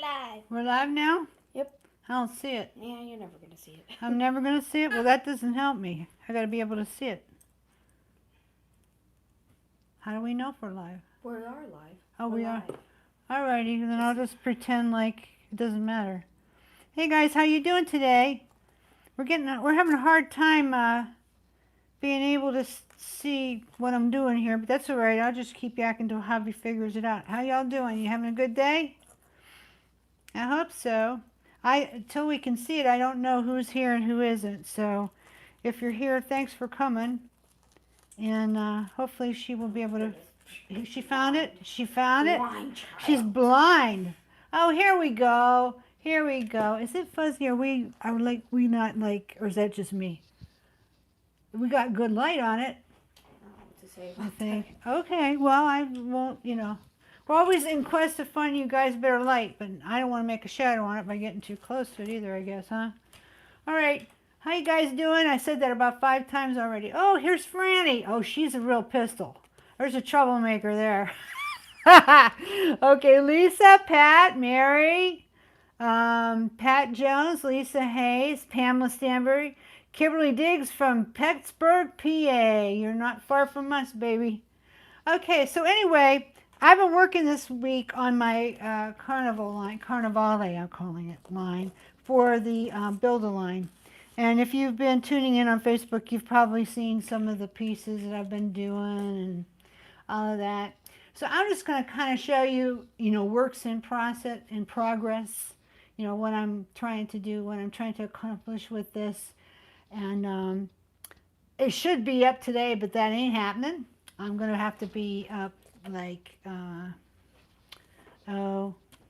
live. We're live now? Yep. I don't see it. Yeah, you're never going to see it. I'm never going to see it? Well, that doesn't help me. I got to be able to see it. How do we know if we're live? We are live. Oh, We're we are. live. Alrighty, then I'll just pretend like it doesn't matter. Hey guys, how you doing today? We're having a hard time being able to see what I'm doing here, but that's alright. I'll just keep yakking until Javi figures it out. How y'all doing? You having a good day? I hope so. Until we can see it, I don't know who's here and who isn't. So if you're here, thanks for coming. And hopefully she will be able to. She found it? She found it? She's blind. Oh, here we go. Here we go. Is it fuzzy? Are we not like, or is that just me? We got good light on it. I think. Okay, well, I won't, you know. We're always in quest of finding you guys better light, but I don't want to make a shadow on it by getting too close to it either, I guess, huh? All right. How you guys doing? I said that about 5 times already. Oh, here's Franny. Oh, she's a real pistol. There's a troublemaker there. Okay, Lisa, Pat, Mary, Pat Jones, Lisa Hayes, Pamela Stanbury, Kimberly Diggs from Pittsburgh, PA. You're not far from us, baby. Okay, so anyway, I've been working this week on my Carnivale, I'm calling it, line, for the Build-A-Line. And if you've been tuning in on Facebook, you've probably seen some of the pieces that I've been doing and all of that. So I'm just going to kind of show you, works in progress, what I'm trying to do, what I'm trying to accomplish with this. And it should be up today, but that ain't happening. I'm going to have to be up like,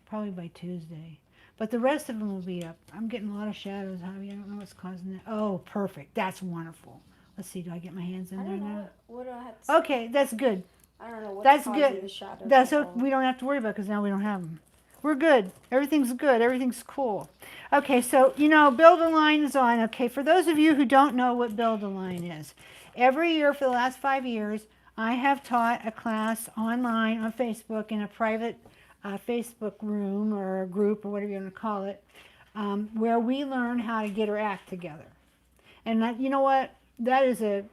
probably by Tuesday. But the rest of them will be up. I'm getting a lot of shadows, Javi. I don't know what's causing that. Oh, perfect. That's wonderful. Let's see. Do I get my hands in there now? What do I have to Okay, that's good. I don't know what's That's causing good. the shadows. That's what we don't have to worry about because now we don't have them. We're good. Everything's good. Everything's cool. Okay, so, Build-A-Line is on. Okay, for those of you who don't know what Build-A-Line is, every year for the last 5 years, I have taught a class online on Facebook in a private Facebook room or a group or whatever you want to call it, where we learn how to get our act together. And that, you know what? That is a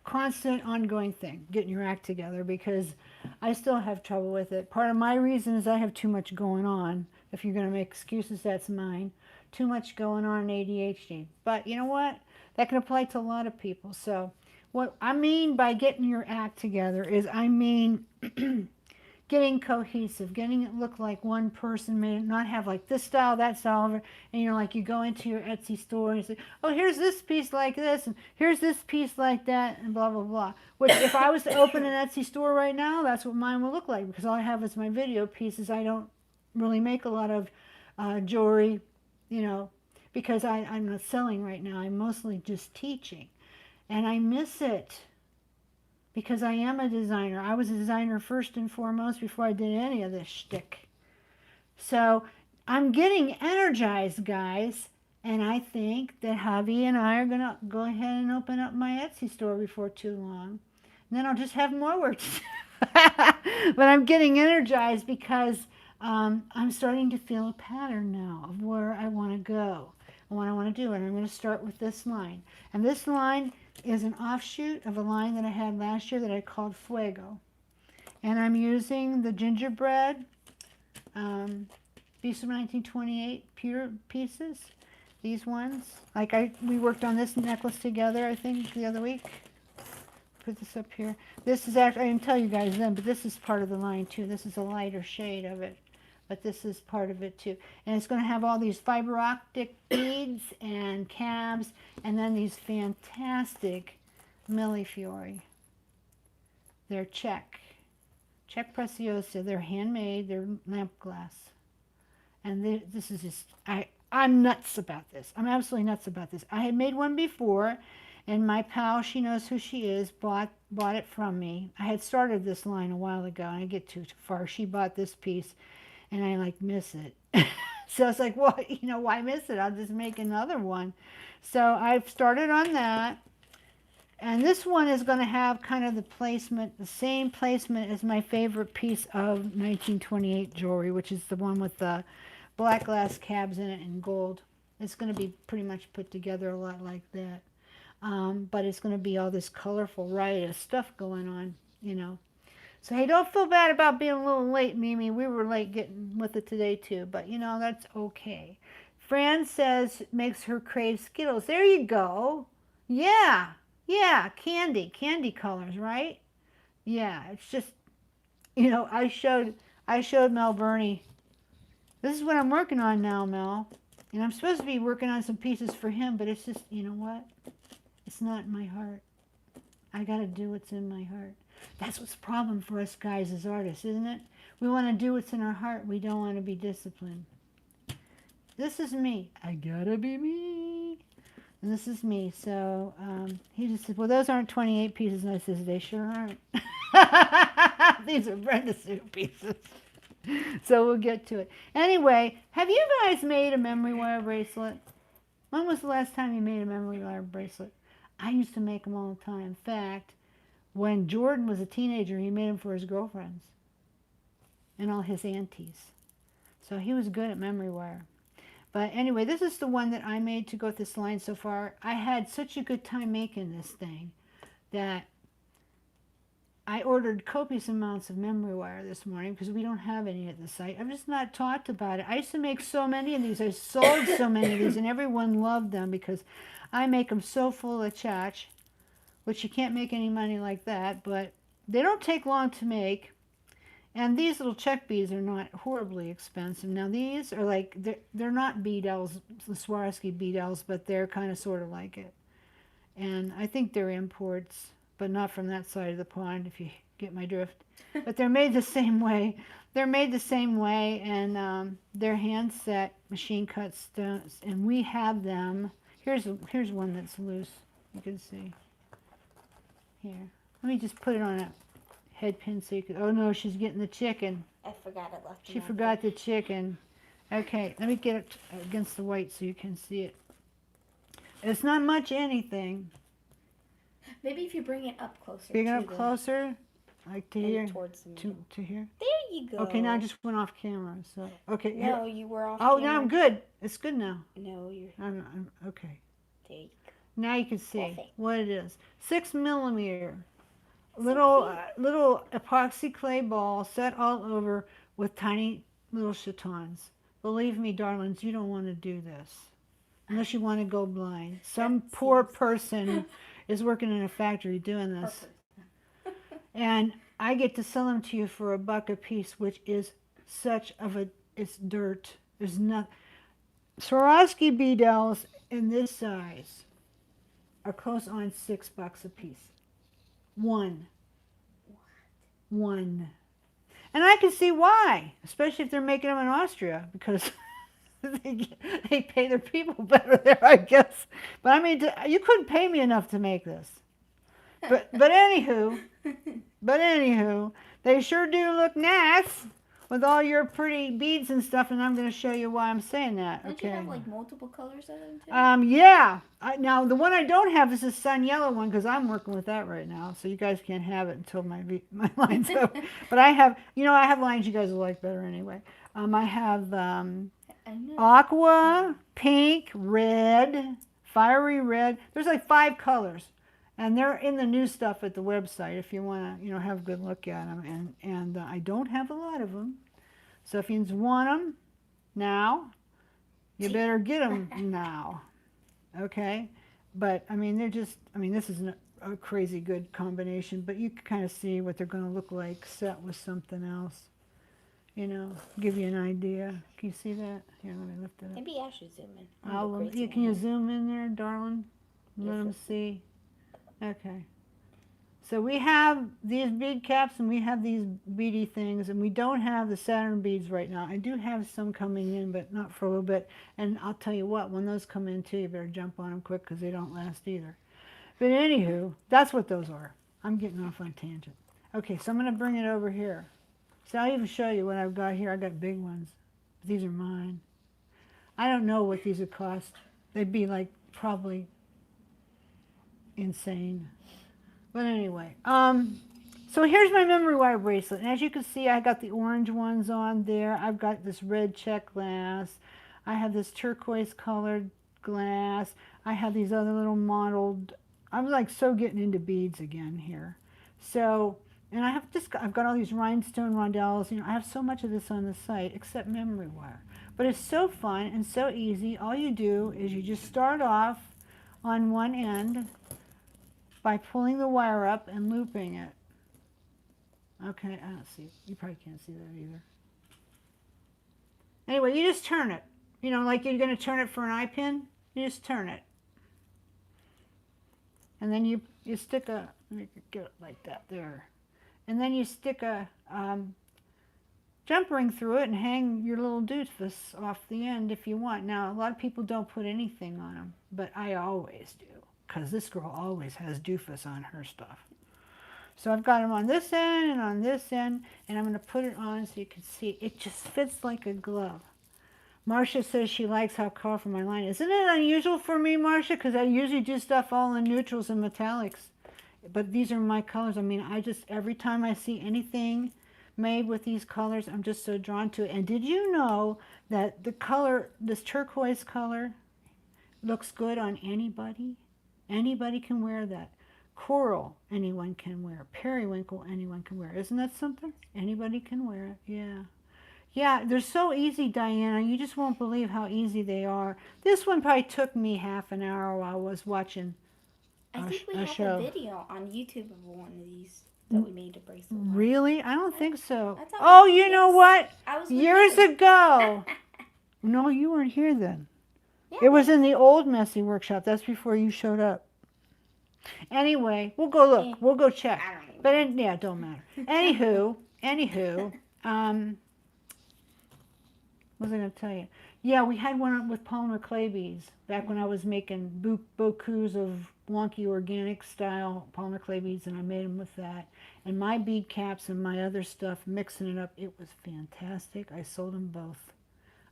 constant ongoing thing, getting your act together, because I still have trouble with it. Part of my reason is I have too much going on. If you're going to make excuses, that's mine. Too much going on in ADHD. But you know what? That can apply to a lot of people. So what I mean by getting your act together is getting cohesive, getting it look like one person, may not have like this style, that style, and like you go into your Etsy store and you say, oh, here's this piece like this, and here's this piece like that, and blah, blah, blah. Which if I was to open an Etsy store right now, that's what mine would look like, because all I have is my video pieces. I don't really make a lot of jewelry, because I'm not selling right now. I'm mostly just teaching, and I miss it. Because I am a designer. I was a designer first and foremost before I did any of this shtick. So I'm getting energized, guys. And I think that Javi and I are going to go ahead and open up my Etsy store before too long. And then I'll just have more work to do. But I'm getting energized because I'm starting to feel a pattern now of where I want to go and what I want to do. And I'm going to start with this line. And this line is an offshoot of a line that I had last year that I called Fuego. And I'm using the gingerbread piece of 1928 pure pieces. These ones. We worked on this necklace together, I think, the other week. Put this up here. This is actually, I didn't tell you guys then, but this is part of the line too. This is a lighter shade of it. But this is part of it too. And it's going to have all these fiber optic beads and cabs, and then these fantastic millefiori. They're Czech Preciosa. They're handmade. They're lamp glass. And this is just, I'm nuts about this. I'm absolutely nuts about this. I had made one before, and my pal, she knows who she is, bought it from me. I had started this line a while ago, and I get too far. She bought this piece. And I miss it. So I was like, well, why miss it? I'll just make another one. So I've started on that. And this one is going to have kind of the same placement as my favorite piece of 1928 jewelry, which is the one with the black glass cabs in it in gold. It's going to be pretty much put together a lot like that. But it's going to be all this colorful riot stuff going on, you know. So, hey, don't feel bad about being a little late, Mimi. We were late getting with it today, too. But, you know, that's okay. Fran says makes her crave Skittles. There you go. Yeah. Yeah. Candy colors, right? Yeah. It's just, you know, I showed Mel Burney. This is what I'm working on now, Mel. And I'm supposed to be working on some pieces for him, but it's just, you know what? It's not in my heart. I got to do what's in my heart. That's what's the problem for us guys as artists, isn't it? We want to do what's in our heart. We don't want to be disciplined. This is me. I gotta be me. And this is me. So he just said, well, those aren't 28 pieces. And I says, they sure aren't. These are Brenda Sue pieces. So we'll get to it. Anyway, have you guys made a memory wire bracelet? When was the last time you made a memory wire bracelet? I used to make them all the time. In fact, when Jordan was a teenager, he made them for his girlfriends and all his aunties. So he was good at memory wire. But anyway, this is the one that I made to go with this line so far. I had such a good time making this thing that I ordered copious amounts of memory wire this morning because we don't have any at the site. I've just not talked about it. I used to make so many of these. I sold so many of these, and everyone loved them because I make them so full of chach, which you can't make any money like that, but they don't take long to make. And these little Czech beads are not horribly expensive. Now these are like, they're not Beadels, the Swarovski Beadels, but they're kind of sort of like it. And I think they're imports, but not from that side of the pond, if you get my drift. But they're made the same way. They're made the same way, and they're hand set, machine cut stones, and we have them. Here's one that's loose. You can see. Here. Let me just put it on a head pin so you can, oh no, she's getting the chicken. I forgot it left. She forgot the chicken. Okay, let me get it against the white so you can see it. It's not much anything. Maybe if you bring it up closer. Bring it up closer, like to here, towards the to here. There you go. Okay, now I just went off camera. So okay. No, here. you were off. Oh, camera. now I'm good. It's good now. No, you're. I'm okay. There you go. Now you can see Perfect. what it is. 6 millimeter. Little epoxy clay ball set all over with tiny little chatons. Believe me, darlings, you don't want to do this unless you want to go blind. Some poor person is working in a factory doing this, and I get to sell them to you for $1 a piece, which is such of a, it's dirt. There's not Swarovski Beadels in this size are close on $6 a piece. One. And I can see why, especially if they're making them in Austria, because they pay their people better there, I guess. But I mean, you couldn't pay me enough to make this. But anywho, they sure do look nice with all your pretty beads and stuff, and I'm going to show you why I'm saying that. Don't Okay. you have like multiple colors of them too? Yeah. Now the one I don't have is the sun yellow one because I'm working with that right now, so you guys can't have it until my line's up. But I have, I have lines you guys will like better anyway. I have aqua, pink, red, fiery red. There's like 5 colors. And they're in the new stuff at the website if you want to, have a good look at them. And I don't have a lot of them. So if you want them now, you better get them now. Okay? But, I mean, this is a crazy good combination. But you can kind of see what they're going to look like set with something else. Give you an idea. Can you see that? Here, let me lift it up. Maybe I should zoom in. Can you zoom in there, darling? Let them see. Okay, so we have these bead caps and we have these beady things, and we don't have the Saturn beads right now. I do have some coming in, but not for a little bit. And I'll tell you what, when those come in too, you better jump on them quick because they don't last either. But anywho, that's what those are. I'm getting off on tangent. Okay, so I'm going to bring it over here. So I'll even show you what I've got here. I got big ones. These are mine. I don't know what these would cost. They'd be like so insane. But anyway, so So here's my memory wire bracelet. And as you can see, I got the orange ones on there. I've got this red check glass. I have this turquoise colored glass. I have these other little mottled, I'm like so getting into beads again here. So, and I've got all these rhinestone rondelles. You know, I have so much of this on the site except memory wire. But it's so fun and so easy. All you do is you just start off on one end by pulling the wire up and looping it. Okay, I don't see it. You probably can't see that either. Anyway, you just turn it. You know, like you're going to turn it for an eye pin. You just turn it. And then you stick a, let me get it like that there. And then you stick a jump ring through it and hang your little doofus off the end if you want. Now, a lot of people don't put anything on them, but I always do, because this girl always has doofus on her stuff. So I've got them on this end and on this end, and I'm going to put it on so you can see. It just fits like a glove. Marcia says she likes how colorful my line is. Isn't it unusual for me, Marcia? Because I usually do stuff all in neutrals and metallics. But these are my colors. I mean, every time I see anything made with these colors, I'm just so drawn to it. And did you know that the color, this turquoise color, looks good on anybody? Anybody can wear that. Coral, anyone can wear. Periwinkle, anyone can wear. Isn't that something? Anybody can wear it, yeah. Yeah, they're so easy, Diana. You just won't believe how easy they are. This one probably took me half an hour while I was watching I think we have show. a video on YouTube of one of these that we made a bracelet. Really? I don't think so. Oh, you know what? I was years ago. No, you weren't here then. Yeah. It was in the old Messy workshop. That's before you showed up. Anyway, we'll go look. We'll go check. But yeah, it don't matter. Anywho, what was I going to tell you? Yeah, we had one with polymer clay beads back when I was making beaucoup of wonky organic style polymer clay beads, and I made them with that. And my bead caps and my other stuff, mixing it up, it was fantastic. I sold them both.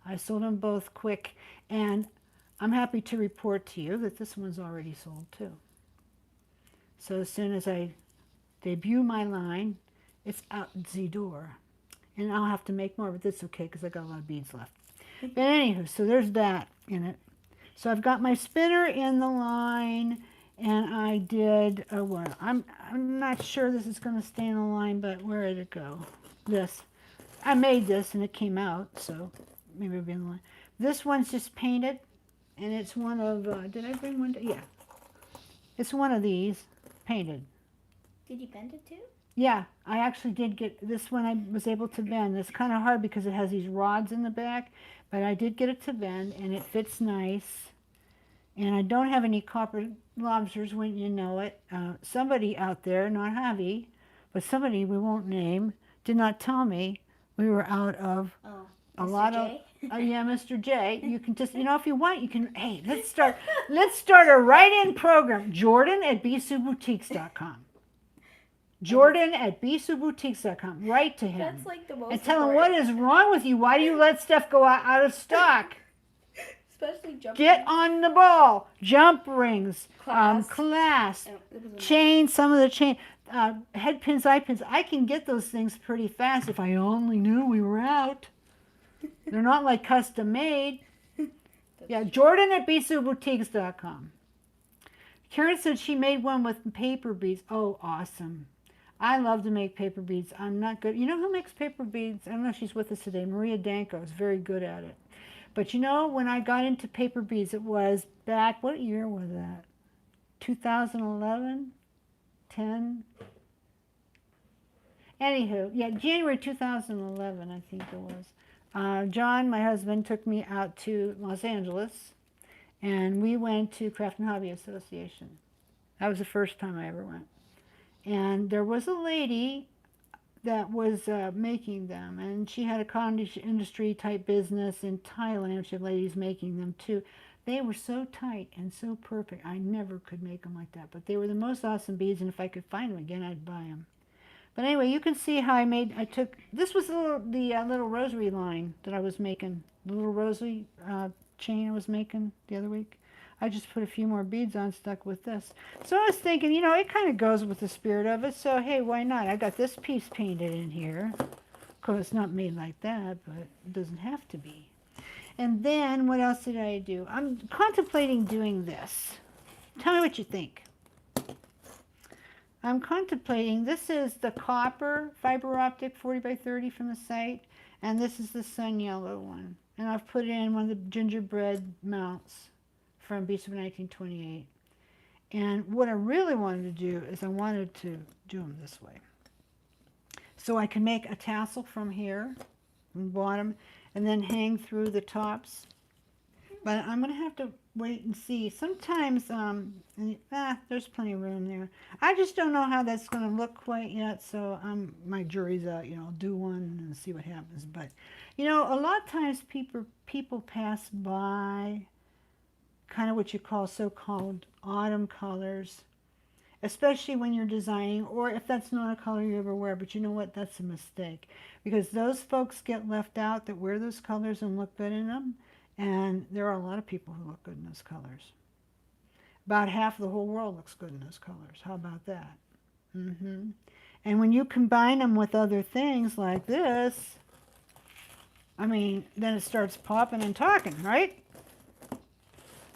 I sold them both quick, and I'm happy to report to you that this one's already sold too. So as soon as I debut my line, it's out the door. And I'll have to make more, but that's okay because I got a lot of beads left. But anywho, so there's that in it. So I've got my spinner in the line, and I did what? I'm not sure this is going to stay in the line, but where did it go? This. I made this and it came out, so maybe it'll be in the line. This one's just painted, and it's one of, did I bring one? Yeah. It's one of these, painted. Did you bend it too? Yeah, I actually did get this one. I was able to bend. It's kind of hard because it has these rods in the back, but I did get it to bend, and it fits nice. And I don't have any copper lobsters, wouldn't you know it. Somebody out there, not Javi, but somebody we won't name, did not tell me we were out of a Mr. lot J? of. Yeah, Mr. J. You can just, if you want, you can. Hey, let's start a write-in program. Jordan at bsuboutiques.com. Jordan at bsuboutiques.com. Write to him. That's like the most and tell him what is wrong with you. Why do you let stuff go out of stock? Especially jump Get rings. on the ball. Jump rings, Clasp. clasp, Oh, chain, some of the chain, head pins, eye pins. I can get those things pretty fast if I only knew we were out. They're not like custom made. Yeah, Jordan at bsuboutiques.com. Karen said she made one with paper beads. Oh, awesome. I love to make paper beads. I'm not good. You know who makes paper beads? I don't know if she's with us today. Maria Danko is very good at it. But when I got into paper beads, it was back, what year was that? 2011? 10? Anywho, yeah, January 2011, I think it was. John, my husband, took me out to Los Angeles, and we went to Craft and Hobby Association. That was the first time I ever went. And there was a lady that was making them, and she had a cottage industry type business in Thailand. She had ladies making them too. They were so tight and so perfect. I never could make them like that, but they were the most awesome beads, and if I could find them again, I'd buy them. But anyway, you can see how this was the little rosary line that I was making, the little rosary chain I was making the other week. I just put a few more beads on, stuck with this. So I was thinking, you know, it kind of goes with the spirit of it. So hey, why not? I got this piece painted in here. Of course, it's not made like that, but it doesn't have to be. And then what else did I do? I'm contemplating doing this. Tell me what you think. I'm contemplating, this is the copper fiber optic 40 by 30 from the site, and this is the sun yellow one. And I've put in one of the gingerbread mounts from Beach of 1928. And what I really wanted to do is I wanted to do them this way. So I can make a tassel from here, from the bottom, and then hang through the tops. But I'm going to have to wait and see. Sometimes, there's plenty of room there. I just don't know how that's going to look quite yet, so my jury's out, you know, do one and see what happens. But, you know, a lot of times people pass by kind of what you call so-called autumn colors, especially when you're designing, or if that's not a color you ever wear. But you know what? That's a mistake, because those folks get left out that wear those colors and look good in them. And there are a lot of people who look good in those colors. About half of the whole world looks good in those colors. How about that? And when you combine them with other things like this, I mean, then it starts popping and talking, right?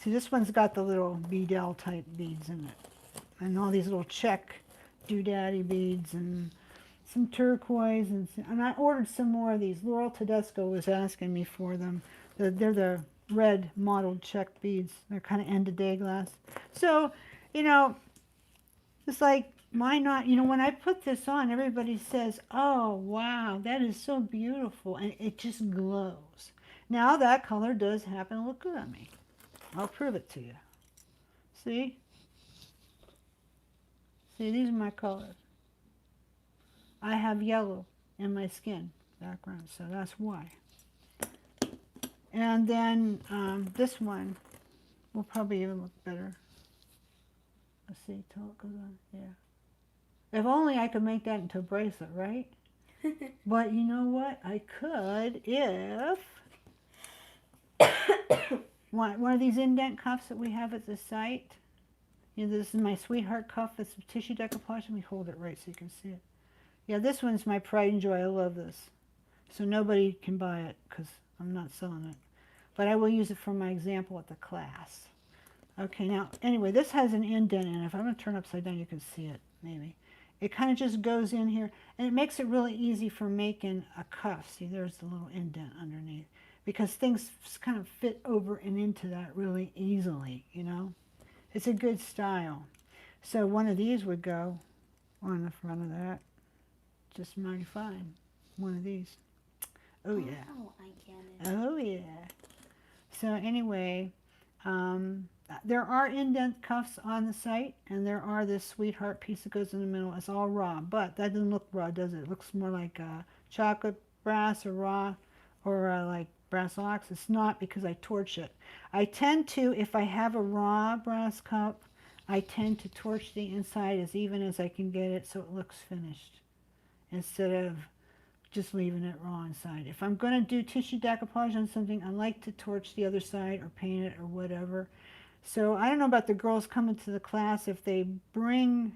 See, this one's got the little beadel type beads in it. And all these little Czech doodaddy beads and some turquoise. And I ordered some more of these. Laurel Tedesco was asking me for them. They're the red mottled Czech beads. They're kind of end of day glass. So, you know, it's like, why not? You know, when I put this on, everybody says, oh, wow, that is so beautiful. And it just glows. Now that color does happen to look good on me. I'll prove it to you. See? See, these are my colors. I have yellow in my skin background, so that's why. And then this one will probably even look better. Let's see, till it goes on. Yeah. If only I could make that into a bracelet, right? But you know what? I could if one of these indent cuffs that we have at the site. You know, this is my sweetheart cuff. It's tissue decoupage. Let me hold it right so you can see it. Yeah, this one's my pride and joy. I love this. So nobody can buy it because I'm not selling it. But I will use it for my example at the class. Okay, now, anyway, this has an indent in it. If I'm going to turn upside down, you can see it, maybe. It kind of just goes in here, and it makes it really easy for making a cuff. See, there's the little indent underneath. Because things kind of fit over and into that really easily, you know. It's a good style. So one of these would go on the front of that. Just mighty fine. One of these. Oh, yeah. Oh, I get it. Oh, yeah. So anyway, there are indent cuffs on the site, and there are this sweetheart piece that goes in the middle. It's all raw, but that doesn't look raw, does it? It looks more like chocolate brass or raw, or like brass ox. It's not, because I torch it. I tend to, if I have a raw brass cup, I tend to torch the inside as even as I can get it so it looks finished, instead of just leaving it raw inside. If I'm going to do tissue decoupage on something, I like to torch the other side or paint it or whatever. So I don't know about the girls coming to the class. If they bring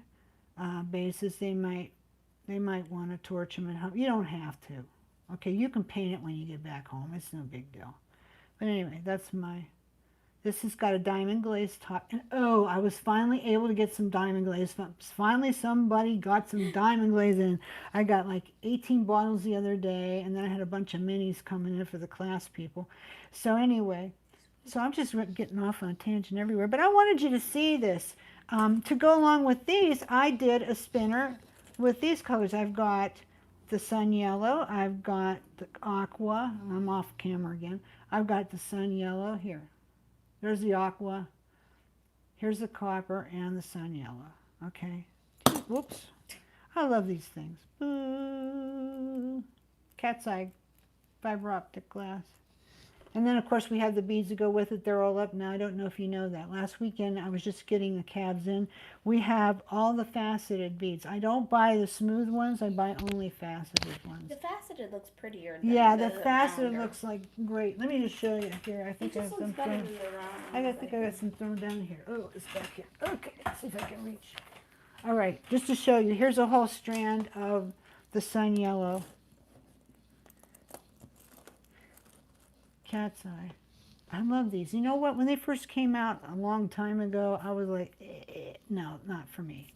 bases, they might want to torch them and help. You don't have to. Okay, you can paint it when you get back home. It's no big deal. But anyway, that's my... This has got a diamond glaze top. And oh, I was finally able to get some diamond glaze. Finally somebody got some diamond glaze in. I got like 18 bottles the other day, and then I had a bunch of minis coming in for the class people. So anyway, so I'm just getting off on a tangent everywhere. But I wanted you to see this. To go along with these, I did a spinner with these colors. I've got the sun yellow. I've got the aqua. I'm off camera again. I've got the sun yellow here. There's the aqua, here's the copper, and the sun yellow. Okay. Whoops. I love these things. Boo. Cat's eye fiber optic glass. And then, of course, we have the beads that go with it. They're all up now. I don't know if you know that. Last weekend, I was just getting the cabs in. We have all the faceted beads. I don't buy the smooth ones. I buy only faceted ones. The faceted looks prettier than the faceted looks like great. Let me just show you here. I think I have some thrown. I think I got some thrown down here. Oh, it's back here. Okay, let's see if I can reach. All right, just to show you, here's a whole strand of the sun yellow. Cat's eye. I love these. You know what? When they first came out a long time ago, I was like, no, not for me.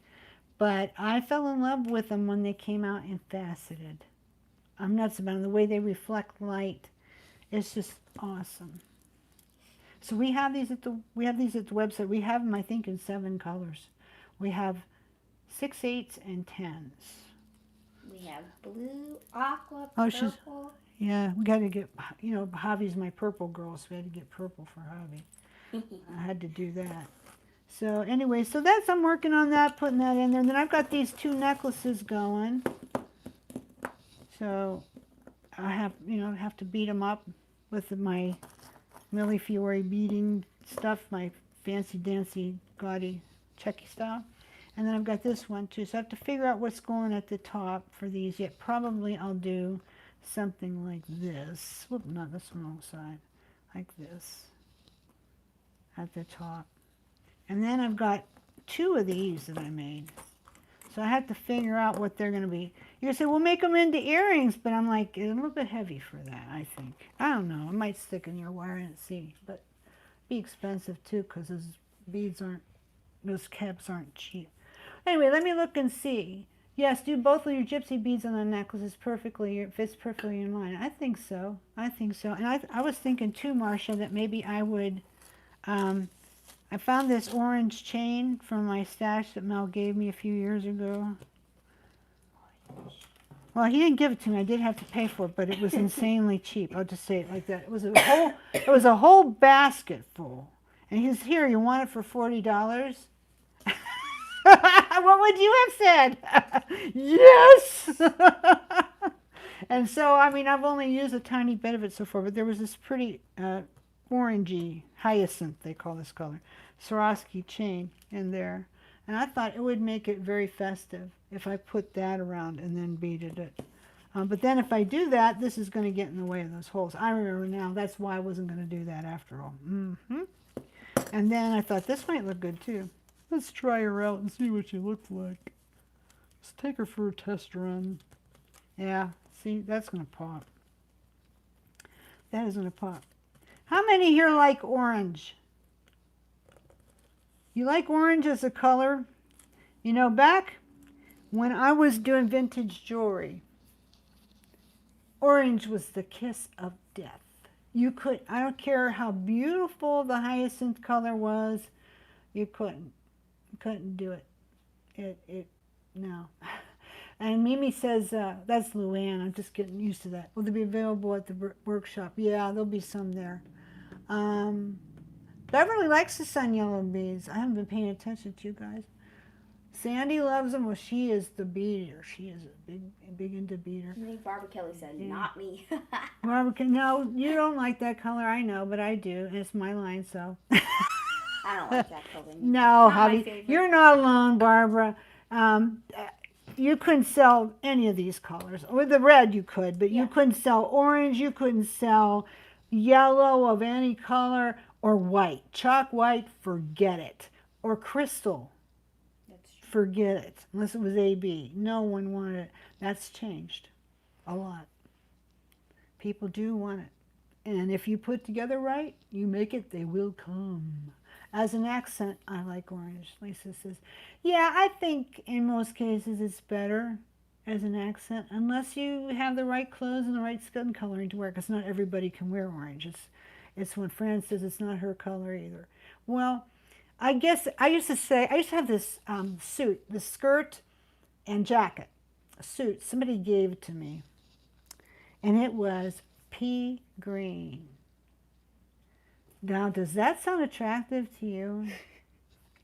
But I fell in love with them when they came out in faceted. I'm nuts about them. The way they reflect light, it's just awesome. So we have these at the website. We have them, I think, in 7 colors. We have 6, 8s, and 10s. We have blue, aqua, purple. Yeah, we got to get, you know, Javi's my purple girl, so we had to get purple for Javi. I had to do that. So anyway, so that's, I'm working on that, putting that in there. And then I've got these 2 necklaces going. So I have, you know, have to beat them up with my Millie Fiore beading stuff, my fancy dancy gaudy checky style. And then I've got this one too. So I have to figure out what's going at the top for these yet. Probably I'll do something like this. Whoop, not this wrong side. Like this at the top. And then I've got 2 of these that I made. So I have to figure out what they're going to be. You say, well, make them into earrings, but I'm like, it's a little bit heavy for that, I think. I don't know. It might stick in your wire and see, but be expensive too, because those beads aren't, those caps aren't cheap. Anyway, let me look and see. Yes, do both of your gypsy beads on the necklace. It's perfectly, it fits perfectly in line. I think so. I think so. And I was thinking too, Marcia, that maybe I would, I found this orange chain from my stash that Mel gave me a few years ago. Well, he didn't give it to me. I did have to pay for it, but it was insanely cheap. I'll just say it like that. It was a whole basket full. And he says, here, you want it for $40? What would you have said? Yes! And so, I mean, I've only used a tiny bit of it so far, but there was this pretty orangey hyacinth, they call this color, Swarovski chain in there. And I thought it would make it very festive if I put that around and then beaded it. But then if I do that, this is going to get in the way of those holes. I remember now, that's why I wasn't going to do that after all. And then I thought this might look good too. Let's try her out and see what she looks like. Let's take her for a test run. Yeah, see, that's going to pop. That is going to pop. How many here like orange? You like orange as a color? You know, back when I was doing vintage jewelry, orange was the kiss of death. You could, I don't care how beautiful the hyacinth color was, you couldn't do it. No. And Mimi says, that's Luann, I'm just getting used to that. Will they be available at the workshop? Yeah, there'll be some there. Beverly likes the sun yellow beads. I haven't been paying attention to you guys. Sandy loves them. Well, she is the beater. She is a big into beater. I think Barbara Kelly said, yeah. Not me. Barbara, no, you don't like that color. I know, but I do. And it's my line, so. I don't like that color. No, hubby, you're not alone, Barbara. You couldn't sell any of these colors. With the red, you could, but you couldn't sell orange. You couldn't sell yellow of any color or white. Chalk white, forget it. Or crystal. Forget it, unless it was AB. No one wanted it. That's changed a lot. People do want it. And if you put together right, you make it, they will come. As an accent, I like orange. Lisa says, yeah, I think in most cases it's better as an accent, unless you have the right clothes and the right skin coloring to wear, because not everybody can wear orange. It's when Fran says it's not her color either. Well, I guess I used to have this suit, this skirt and jacket, a suit. Somebody gave it to me, and it was pea green. Now, does that sound attractive to you?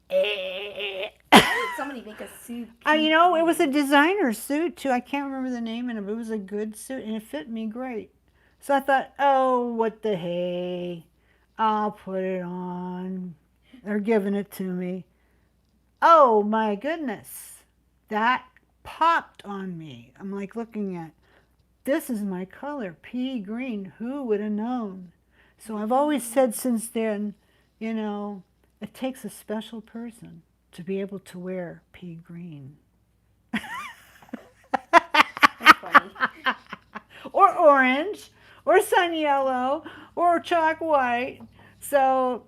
Why did somebody make a suit? You know, it was a designer suit, too. I can't remember the name of it, but it was a good suit, and it fit me great. So I thought, oh, what the hey, I'll put it on. They're giving it to me. Oh my goodness, that popped on me. I'm like looking at, this is my color, pea green. Who would have known? So I've always said since then, you know, it takes a special person to be able to wear pea green. That's funny. Or orange, or sun yellow, or chalk white. So,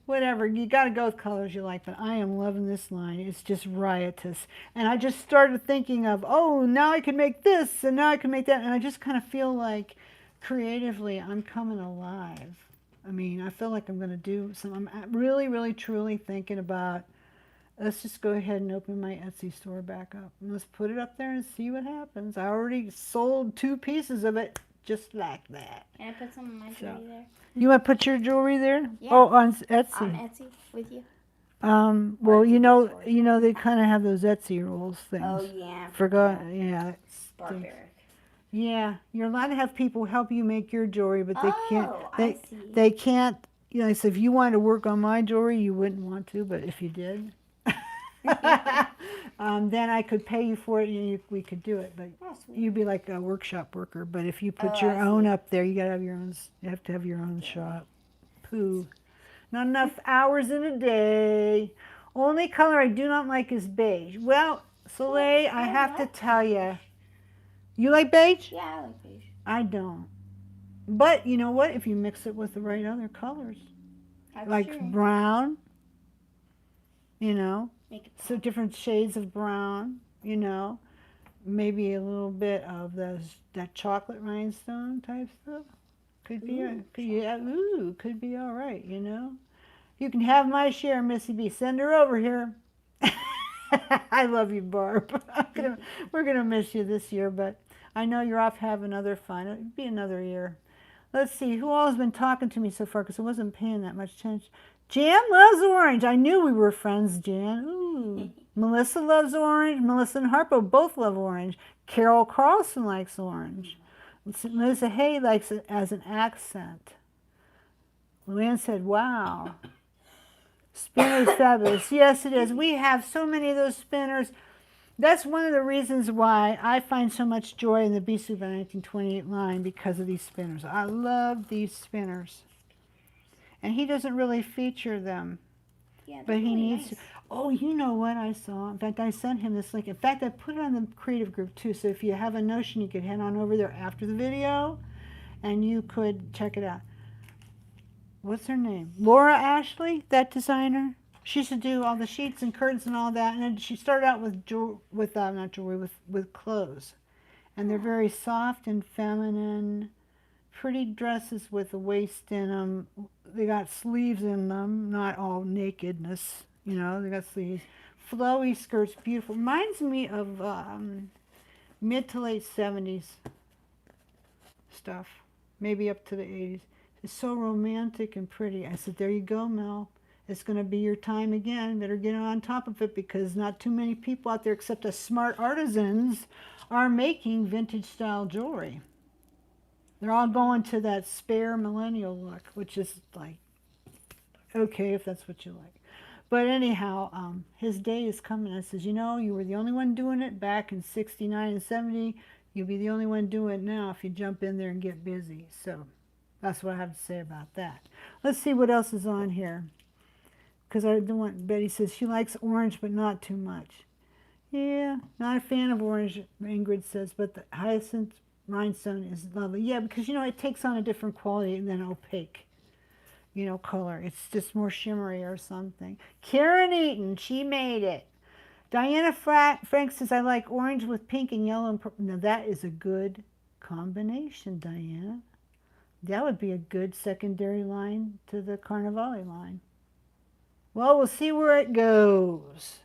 whatever. You got to go with colors you like, but I am loving this line. It's just riotous. And I just started thinking of, oh, now I can make this, and now I can make that. And I just kind of feel like creatively I'm coming alive. I mean, I feel like I'm going to do some. I'm really, really, truly thinking about, let's just go ahead and open my Etsy store back up. And let's put it up there and see what happens. I already sold 2 pieces of it just like that. Can I put some of my jewelry there? You want to put your jewelry there? Yeah. Oh, on Etsy. On Etsy with you? Well, you know, they kind of have those Etsy rules things. Oh, yeah. Forgot, yeah. Barbaric. Yeah, you're allowed to have people help you make your jewelry, but they can't. I see. They can't. You know, so if you wanted to work on my jewelry, you wouldn't want to, but if you did, then I could pay you for it, and we could do it. But you'd be like a workshop worker. But if you put your own up there, you gotta have your own. You have to have your own shop. Pooh, not enough hours in a day. Only color I do not like is beige. Well, Soleil, I have to tell you. You like beige? Yeah, I like beige. I don't. But you know what? If you mix it with the right other colors, like true. brown, you know, Make it so different shades of brown, you know, maybe a little bit of that chocolate rhinestone type stuff. Could be, could be all right, you know. You can have my share, Missy B. Send her over here. I love you, Barb. We're gonna miss you this year, but I know you're off having other fun. It'll be another year. Let's see, who all has been talking to me so far, because I wasn't paying that much attention. Jan loves orange. I knew we were friends, Jan. Ooh. Melissa loves orange. Melissa and Harpo both love orange. Carol Carlson likes orange. Melissa Hay likes it as an accent. Luann said, wow. Spinner's fabulous. Yes, it is. We have so many of those spinners. That's one of the reasons why I find so much joy in the Bisou by 1928 line, because of these spinners. I love these spinners. And he doesn't really feature them. Yeah, but he really needs nice. to. Oh, you know what I saw? In fact, I sent him this link. In fact, I put it on the creative group too. So if you have a notion, you could head on over there after the video and you could check it out. What's her name? Laura Ashley, that designer. She used to do all the sheets and curtains and all that. And then she started out with not jewelry, with clothes. And they're very soft and feminine, pretty dresses with a waist in them. They got sleeves in them, not all nakedness. You know, they got sleeves. Flowy skirts, beautiful. Reminds me of mid to late 70s stuff, maybe up to the 80s. It's so romantic and pretty. I said, there you go, Mel. It's going to be your time again. Better get on top of it, because not too many people out there, except us smart artisans, are making vintage style jewelry. They're all going to that spare millennial look, which is like, okay, if that's what you like. But anyhow, his day is coming. I says, you know, you were the only one doing it back in 69 and 70. You'll be the only one doing it now if you jump in there and get busy. So that's what I have to say about that. Let's see what else is on here. Because I don't want, Betty says she likes orange, but not too much. Yeah, not a fan of orange, Ingrid says, but the hyacinth rhinestone is lovely. Yeah, because, you know, it takes on a different quality than opaque, you know, color. It's just more shimmery or something. Karen Eaton, she made it. Diana Frank says, I like orange with pink and yellow and purple. Now, that is a good combination, Diana. That would be a good secondary line to the Carnivale line. Well, we'll see where it goes.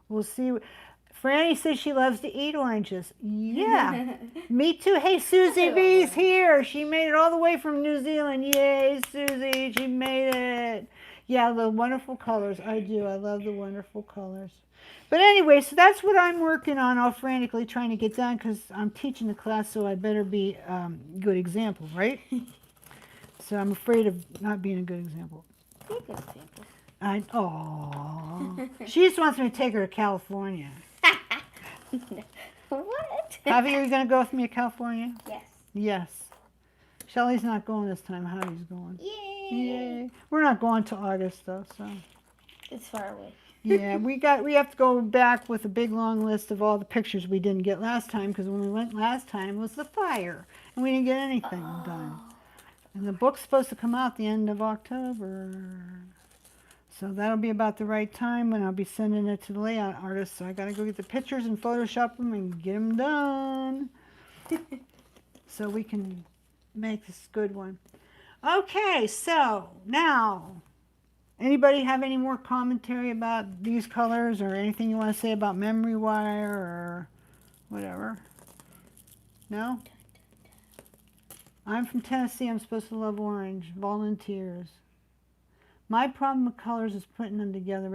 We'll see. Franny says she loves to eat oranges. Yeah, me too. Hey, Susie B's here. She made it all the way from New Zealand. Yay, Susie, she made it. Yeah, the wonderful colors. I do. I love the wonderful colors. But anyway, so that's what I'm working on, all frantically trying to get done because I'm teaching the class, so I better be a good example, right? So I'm afraid of not being a good example. Be a good example. She just wants me to take her to California. What? Javi, are you going to go with me to California? Yes. Yes. Shelly's not going this time. Javi's going. Yay. Yay. We're not going till August, though, so. It's far away. Yeah, we have to go back with a big long list of all the pictures we didn't get last time because when we went last time was the fire and we didn't get anything done. And the book's supposed to come out the end of October. So that'll be about the right time when I'll be sending it to the layout artist. So I got to go get the pictures and Photoshop them and get them done so we can make this good one. Okay, so now, anybody have any more commentary about these colors or anything you want to say about memory wire or whatever? No? I'm from Tennessee. I'm supposed to love orange. Volunteers. My problem with colors is putting them together.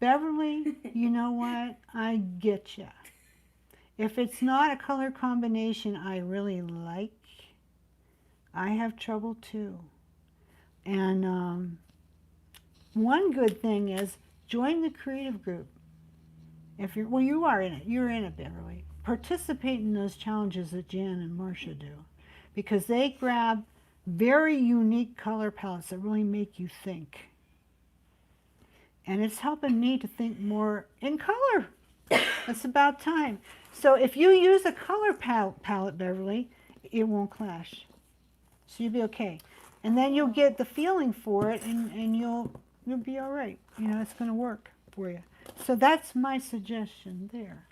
Beverly, you know what? I get ya. If it's not a color combination I really like, I have trouble too. And one good thing is join the creative group. If you're, well, you are in it. You're in it, Beverly. Participate in those challenges that Jan and Marcia do, because they grab very unique color palettes that really make you think. And it's helping me to think more in color. It's about time. So if you use a color palette, Beverly, it won't clash. So you'll be okay. And then you'll get the feeling for it, and you'll be all right. You know, it's going to work for you. So that's my suggestion there.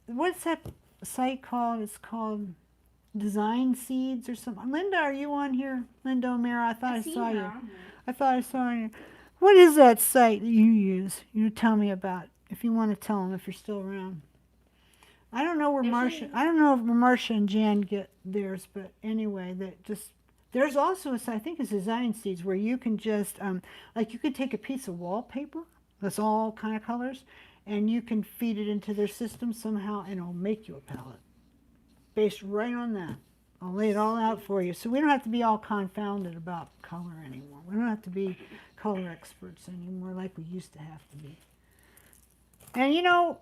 What's that site called? It's called Design Seeds or something. Linda, are you on here? Linda O'Mara, I thought I saw you. I thought I saw you. What is that site that you use? You tell me about, if you want to tell them, if you're still around. I don't know where Marcia, I don't know if Marcia and Jan get theirs, but anyway, that just, there's also a site, I think it's Design Seeds, where you can just, like you could take a piece of wallpaper that's all kind of colors, and you can feed it into their system somehow, and it'll make you a palette based right on that. I'll lay it all out for you. So we don't have to be all confounded about color anymore. We don't have to be color experts anymore like we used to have to be. And you know,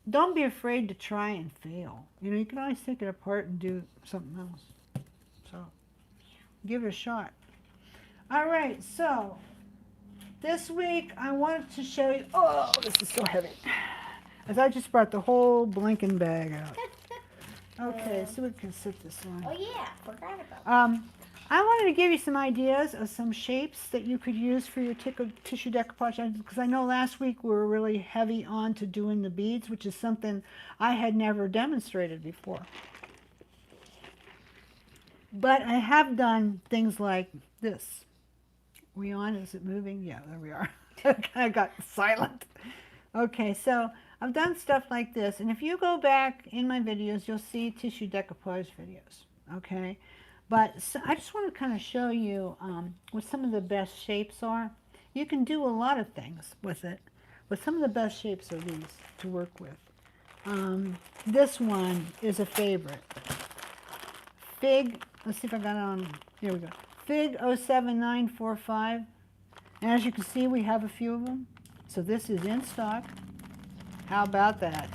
don't be afraid to try and fail. You know, you can always take it apart and do something else. So give it a shot. All right, so this week I wanted to show you, oh, this is so heavy. As I just brought the whole blinking bag out. Okay, so we can sit this one. Oh yeah, forgot about I wanted to give you some ideas of some shapes that you could use for your tissue decoupage, because I know last week we were really heavy on to doing the beads, which is something I had never demonstrated before. But I have done things like this. Are we on? Is it moving? Yeah, there we are. I got silent. Okay, so I've done stuff like this, and if you go back in my videos, you'll see tissue decoupage videos, okay? But so I just want to kind of show you what some of the best shapes are. You can do a lot of things with it, but some of the best shapes are these to work with. This one is a favorite. Fig, let's see if I got it on, here we go. Fig 07945, and as you can see, we have a few of them. So this is in stock. How about that?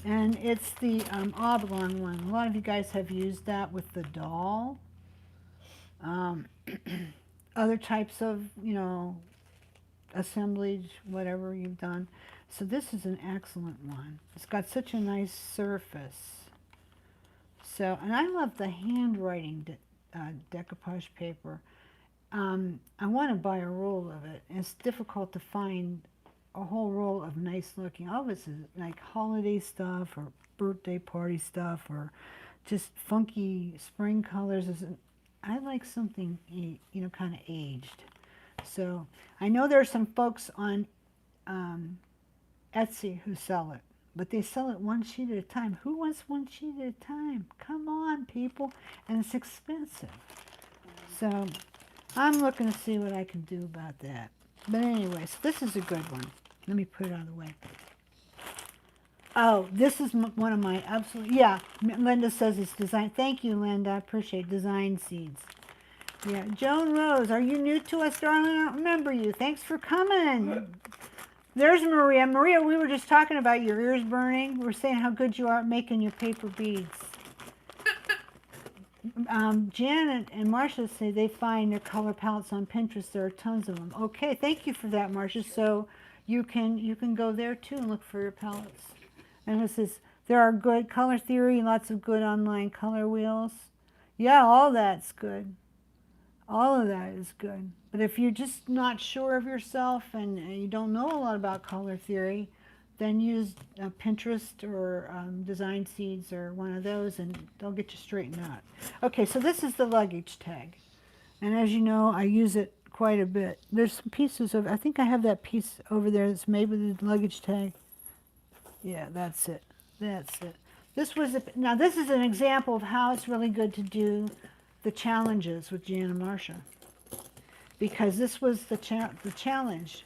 And it's the oblong one. A lot of you guys have used that with the doll. Other types of, you know, assemblage, whatever you've done. So this is an excellent one. It's got such a nice surface. So, and I love the handwriting decoupage paper. I want to buy a roll of it. It's difficult to find a whole roll of nice looking. All of it's like holiday stuff or birthday party stuff or just funky spring colors. I like something, you know, kind of aged. So I know there are some folks on Etsy who sell it, but they sell it one sheet at a time. Who wants one sheet at a time? Come on, people. And it's expensive. So I'm looking to see what I can do about that. But anyway, so this is a good one. Let me put it out of the way. Oh, this is one of my absolute, yeah, Linda says it's design. Thank you, Linda. I appreciate design seeds. Yeah, Joan Rose, are you new to us, darling? I don't remember you. Thanks for coming. There's Maria. Maria, we were just talking about your ears burning. We were saying how good you are at making your paper beads. Janet and Marcia say they find their color palettes on Pinterest. There are tons of them. Okay, thank you for that, Marcia. So you can go there too and look for your palettes. And it says there are good color theory, lots of good online color wheels. Yeah, all that's good. All of that is good. But if you're just not sure of yourself and you don't know a lot about color theory, then use Pinterest or Design Seeds or one of those, and they'll get you straightened out. Okay, so this is the luggage tag. And as you know, I use it quite a bit. There's some pieces of, I think I have that piece over there that's made with the luggage tag. Yeah, that's it. That's it. Now this is an example of how it's really good to do the challenges with Jan and Marcia, because this was the challenge.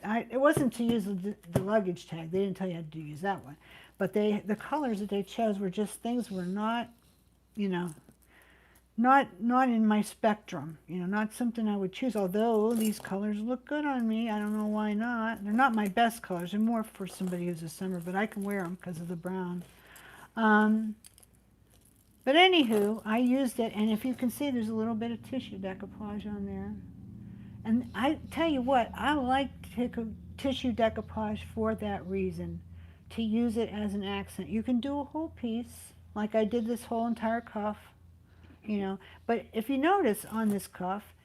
It wasn't to use the luggage tag. They didn't tell you how to use that one, but the colors that they chose were just things were not, you know, not in my spectrum. You know, not something I would choose. Although these colors look good on me, I don't know why not. They're not my best colors. They're more for somebody who's a summer, but I can wear them because of the brown. But anywho, I used it, and if you can see, there's a little bit of tissue decoupage on there. And I tell you what, I like tissue decoupage for that reason, to use it as an accent. You can do a whole piece, like I did this whole entire cuff, you know. But if you notice on this cuff,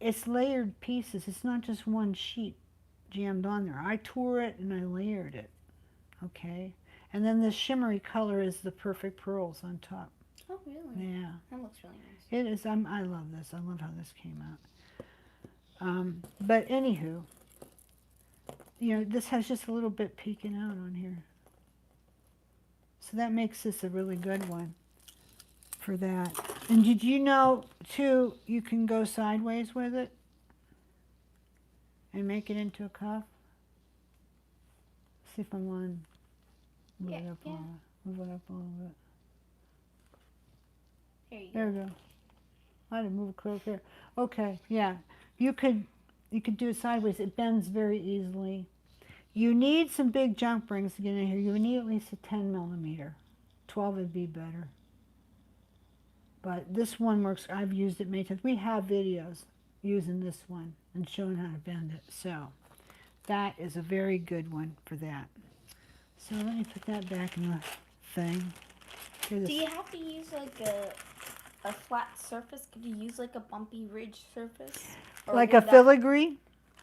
it's layered pieces. It's not just one sheet jammed on there. I tore it and I layered it, okay? And then this shimmery color is the perfect pearls on top. Oh, really? Yeah. That looks really nice. It is. I love this. I love how this came out. But anywho, you know, this has just a little bit peeking out on here. So that makes this a really good one for that. And did you know, too, you can go sideways with it and make it into a cuff? See if I'm on. Move it up a little bit. Move it up a little bit. There we go. I didn't move it clear here. Okay, yeah. You could do it sideways. It bends very easily. You need some big jump rings to get in here. You would need at least a 10 millimeter. 12 would be better. But this one works. I've used it many times. We have videos using this one and showing how to bend it. So that is a very good one for that. So let me put that back in the thing. Do you have to use like a flat surface? Could you use like a bumpy ridge surface? Or like a filigree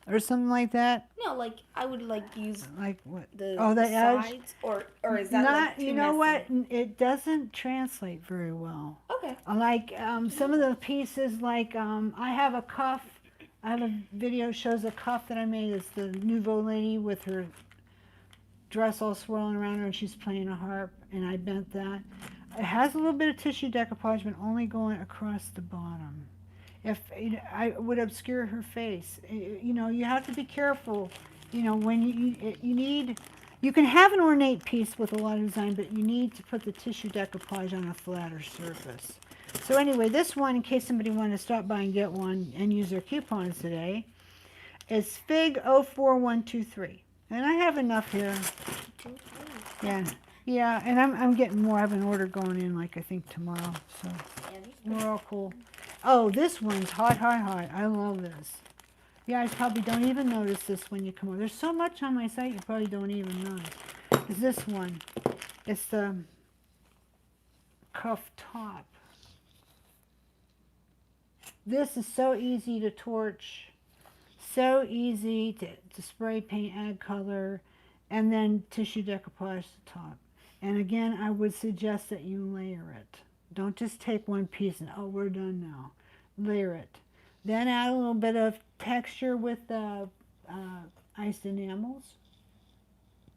or something like that? No, like I would like use like what? The edge? sides, or is that not? Like too you know messy? what? It doesn't translate very well. Okay. Like some of the pieces, like I have a cuff. I have a video shows a cuff that I made. It's the Nouveau lady with her dress all swirling around her and she's playing a harp, and I bent that. It has a little bit of tissue decoupage, but only going across the bottom. If I would obscure her face, you know, you have to be careful. You know, when you can have an ornate piece with a lot of design, but you need to put the tissue decoupage on a flatter surface. So anyway, this one, in case somebody wanted to stop by and get one and use their coupons today, is Fig 04123. And I have enough here. Yeah. Yeah, and I'm getting more. I have an order going in, like, I think tomorrow. So we're all cool. Oh, this one's hot, hot, hot. I love this. You guys probably don't even notice this when you come over. There's so much on my site you probably don't even know. It's this one. It's the cuff top. This is so easy to torch. So easy to spray paint, add color, and then tissue decoupage the top. And again, I would suggest that you layer it. Don't just take one piece and, oh, we're done now. Layer it. Then add a little bit of texture with the iced enamels,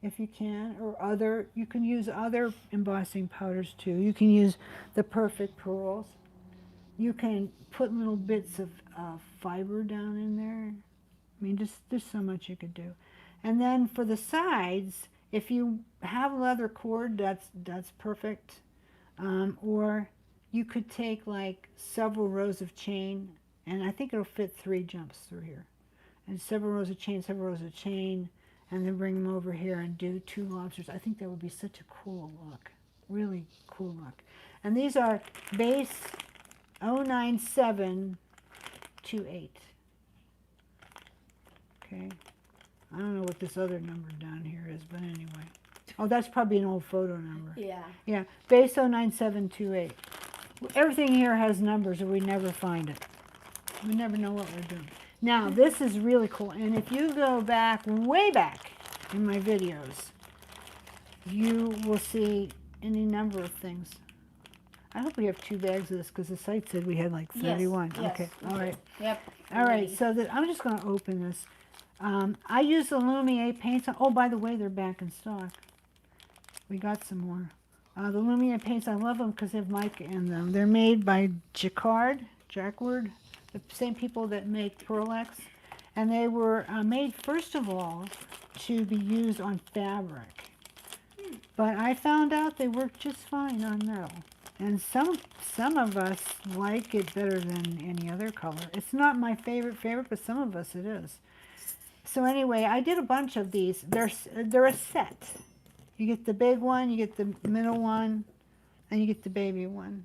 if you can, or you can use other embossing powders too. You can use the Perfect Pearls. You can put little bits of fiber down in there. I mean, just there's so much you could do. And then for the sides, if you have leather cord, that's perfect. Or you could take like several rows of chain, and I think it'll fit 3 jumps through here. And several rows of chain, and then bring them over here and do 2 lobsters. I think that would be such a cool look. Really cool look. And these are base 09728. Okay. I don't know what this other number down here is, but anyway. Oh, that's probably an old photo number. Yeah. Yeah, base 09728. Everything here has numbers or we never find it. We never know what we're doing. Now, this is really cool. And if you go back, way back in my videos, you will see any number of things. I hope we have 2 bags of this because the site said we had like 31. Yes, okay, yes, all right. Yep. All right, so I'm just going to open this. I use the Lumiere paints. Oh, by the way, they're back in stock. We got some more. The Lumiere paints, I love them because they have mica in them. They're made by Jacquard, the same people that make Pearlex. And they were made, first of all, to be used on fabric. But I found out they work just fine on metal. And some of us like it better than any other color. It's not my favorite, but some of us it is. So anyway, I did a bunch of these. They're a set. You get the big one, you get the middle one, and you get the baby one.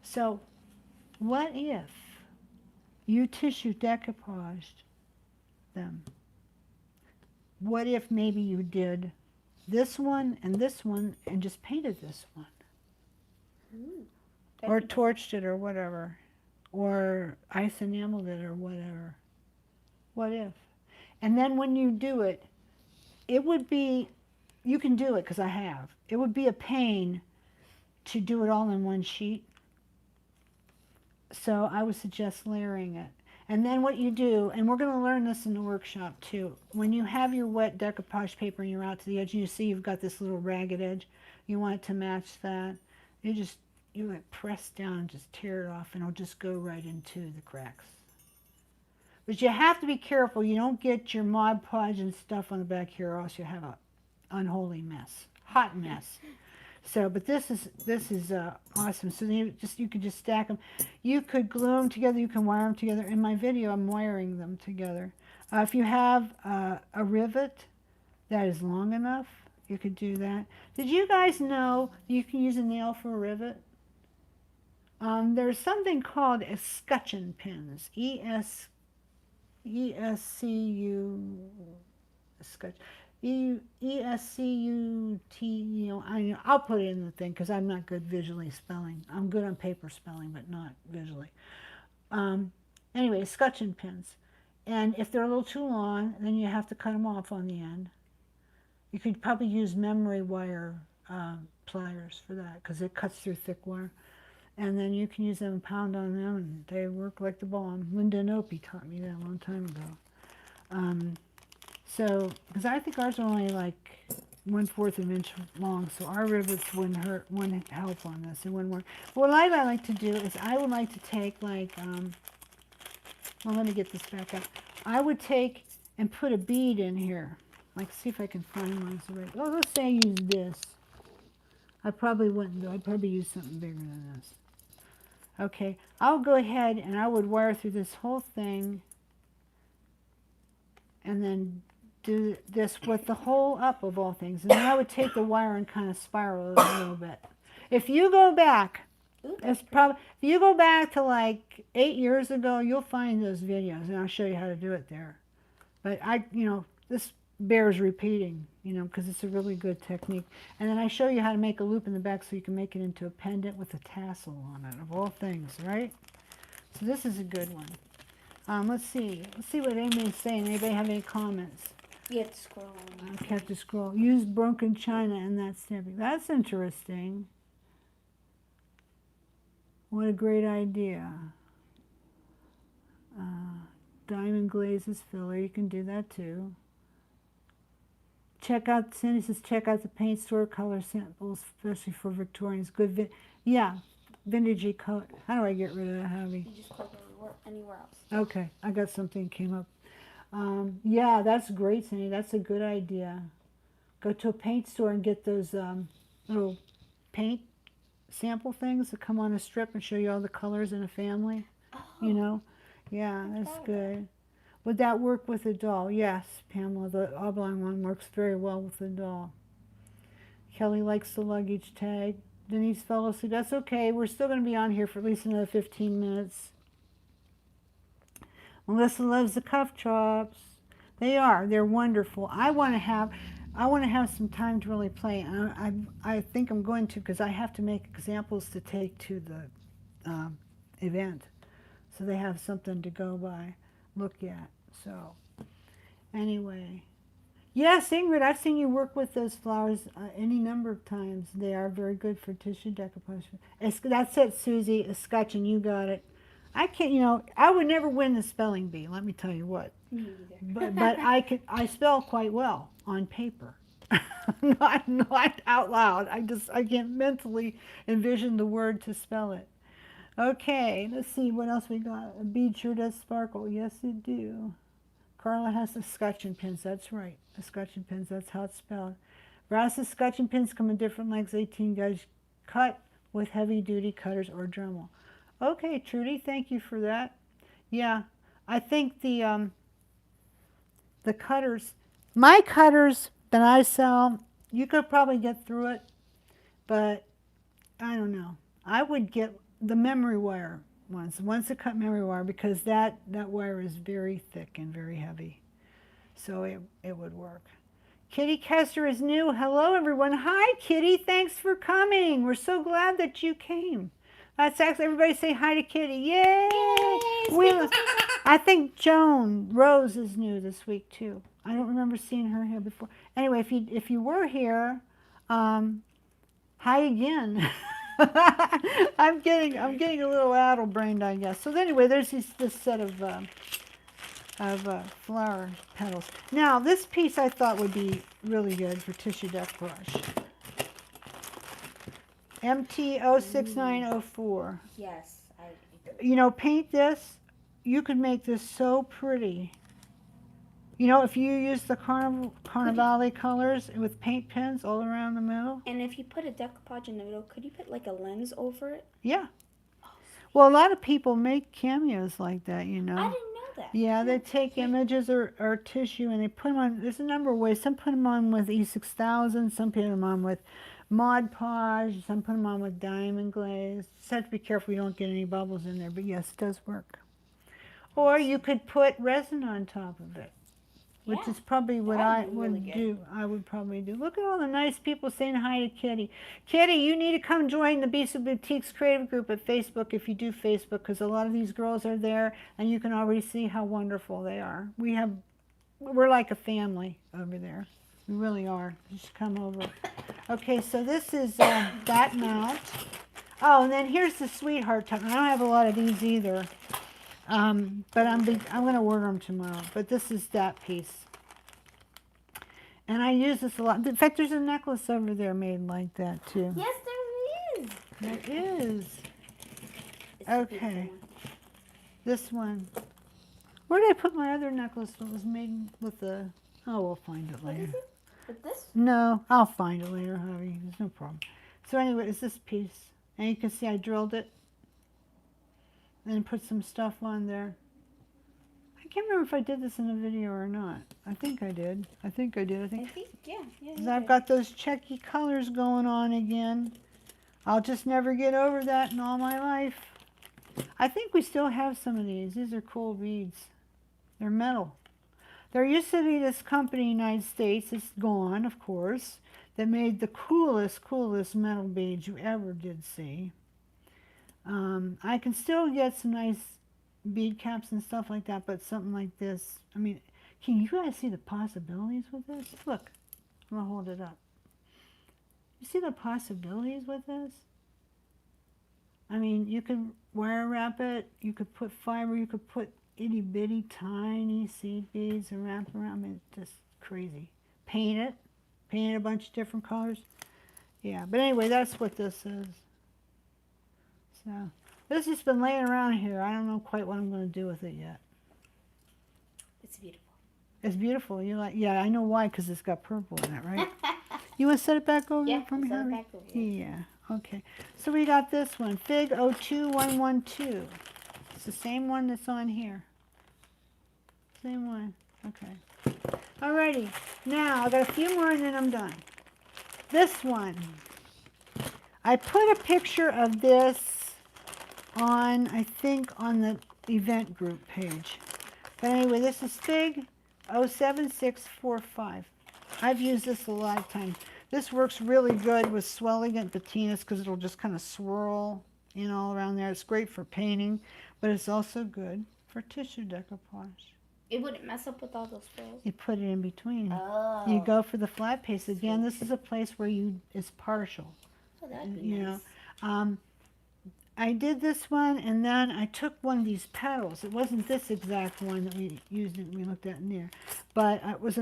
So what if you tissue decoupaged them? What if maybe you did this one and just painted this one? Ooh, Or torched it or whatever. Or ice enameled it or whatever. What if? And then when you do it, it would be, you can do it because I have. It would be a pain to do it all in one sheet. So I would suggest layering it. And then what you do, and we're going to learn this in the workshop too, when you have your wet decoupage paper and you're out to the edge and you see you've got this little ragged edge, you want it to match that, you like press down and just tear it off and it'll just go right into the cracks. But you have to be careful you don't get your Mod Podge and stuff on the back here or else you have a unholy mess, hot mess. So, but this is awesome. So you could just stack them. You could glue them together. You can wire them together. In my video, I'm wiring them together. If you have a rivet that is long enough, you could do that. Did you guys know you can use a nail for a rivet? There's something called escutcheon pins. E-S-C-U-T, I'll put it in the thing because I'm not good visually spelling. I'm good on paper spelling, but not visually. Anyway, escutcheon pins. And if they're a little too long, then you have to cut them off on the end. You could probably use memory wire pliers for that because it cuts through thick wire. And then you can use them and pound on them, and they work like the bomb. Linda Nope taught me that a long time ago. So, because I think ours are only like 1/4 of an inch long, so our rivets wouldn't help on this. It wouldn't work. What I like to do is I would like to take like, well, let me get this back up. I would take and put a bead in here. Like, see if I can find one. Oh, let's say I use this. I probably wouldn't, though. I'd probably use something bigger than this. Okay, I'll go ahead and I would wire through this whole thing and then do this with the hole up of all things. And then I would take the wire and kind of spiral it a little bit. If you go back, if you go back to like 8 years ago, you'll find those videos and I'll show you how to do it there. But this bears repeating, because it's a really good technique. And then I show you how to make a loop in the back so you can make it into a pendant with a tassel on it, of all things, right? So this is a good one. Let's see what anybody's saying. Anybody have any comments? You have to scroll. I have to scroll. Use broken china and that stamping. That's interesting. What a great idea. Diamond glazes filler. You can do that too. Cindy says check out the paint store color samples, especially for Victorians. Yeah, vintagey color. How do I get rid of that, Javi? You just click anywhere else. Okay, I got something came up. Yeah, that's great, Cindy. That's a good idea. Go to a paint store and get those little paint sample things that come on a strip and show you all the colors in a family. Oh, You know? Yeah, that's good. Would that work with a doll? Yes, Pamela. The oblong one works very well with a doll. Kelly likes the luggage tag. Denise fell asleep. That's okay. We're still going to be on here for at least another 15 minutes. Melissa loves the cuff chops. They are. They're wonderful. I want to have some time to really play. I think I'm going to, because I have to make examples to take to the event, so they have something to go by, look at. So anyway, yes, Ingrid, I've seen you work with those flowers any number of times. They are very good for tissue decoupage. That's it, Susie. Escutcheon, you got it. I can't, I would never win the spelling bee. Let me tell you what. me either. But I spell quite well on paper, not out loud. I can't mentally envision the word to spell it. Okay, let's see what else we got. A bead sure does sparkle. Yes, it do. Carla has the escutcheon pins. That's right. Escutcheon pins. That's how it's spelled. Brass escutcheon pins come in different lengths. 18 gauge cut with heavy duty cutters or Dremel. Okay, Trudy, thank you for that. Yeah, I think the cutters, my cutters that I sell, you could probably get through it, but I don't know. I would get the memory wire ones, that cut memory wire, because that wire is very thick and very heavy, so it would work. Kitty Kester is new. Hello, everyone. Hi, Kitty. Thanks for coming. We're so glad that you came. That's actually, everybody say hi to Kitty. Yay! I think Joan Rose is new this week too. I don't remember seeing her here before. Anyway, if you were here, hi again. I'm getting a little addle-brained, I guess. So anyway, there's this set of flower petals. Now this piece I thought would be really good for tissue decoupage. MT06904. Yes. Paint this. You could make this so pretty. If you use the Carnivale colors with paint pens all around the middle. And if you put a decoupage in the middle, could you put like a lens over it? Yeah. Well, a lot of people make cameos like that, I didn't know that. Yeah, they take images or tissue and they put them on. There's a number of ways. Some put them on with E6000. Some put them on with Mod Podge. Some put them on with diamond glaze. Just have to be careful you don't get any bubbles in there. But yes, it does work. Or you could put resin on top of it, which is probably what I would do. I would probably do. Look at all the nice people saying hi to Kitty. Kitty, you need to come join the Bisa Boutiques Creative Group at Facebook if you do Facebook, because a lot of these girls are there, and you can already see how wonderful they are. We're like a family over there. We really are. Just come over. Okay, so this is that mount. Oh, and then here's the sweetheart tuck. I don't have a lot of these either. But I'm going to order them tomorrow. But this is that piece. And I use this a lot. In fact, there's a necklace over there made like that, too. Yes, there is. There is. Okay. This one. Where did I put my other necklace that was made with the... Oh, we'll find it later. What is it? With this? No, I'll find it later, Javi. There's no problem. So anyway, it's this piece. And you can see I drilled it. And put some stuff on there. I can't remember if I did this in a video or not. I think I did. Yeah. I've got those checky colors going on again. I'll just never get over that in all my life. I think we still have some of these. These are cool beads. They're metal. There used to be this company in the United States, it's gone, of course, that made the coolest metal beads you ever did see. I can still get some nice bead caps and stuff like that, but something like this, I mean, can you guys see the possibilities with this? Look, I'm going to hold it up. You see the possibilities with this? I mean, you could wire wrap it, you could put fiber, you could put itty bitty tiny seed beads and wrap around. I mean, it's just crazy. Paint it a bunch of different colors. Yeah, but anyway, that's what this is. So this has been laying around here. I don't know quite what I'm going to do with it yet. It's beautiful. It's beautiful. You like? Yeah, I know why, because it's got purple in it, right? You want to set it back over Yeah, for me, set it Harvey? back over here. Yeah. Okay. So we got this one, Fig 02112. It's the same one that's on here. Same one. Okay. Alrighty. Now, I got a few more and then I'm done. This one. I put a picture of this on, I think, on the event group page. But anyway, this is Fig 07645. I've used this a lot of times. This works really good with swelling and patinas because it'll just kind of swirl in all around there. It's great for painting, but it's also good for tissue decoupage. It wouldn't mess up with all those frills. You put it in between. Oh. You go for the flat paste. Again, this is a place where it's partial. Oh, that'd be You nice. know, I did this one, and then I took one of these petals. It wasn't this exact one that we used and we looked at in there, but it was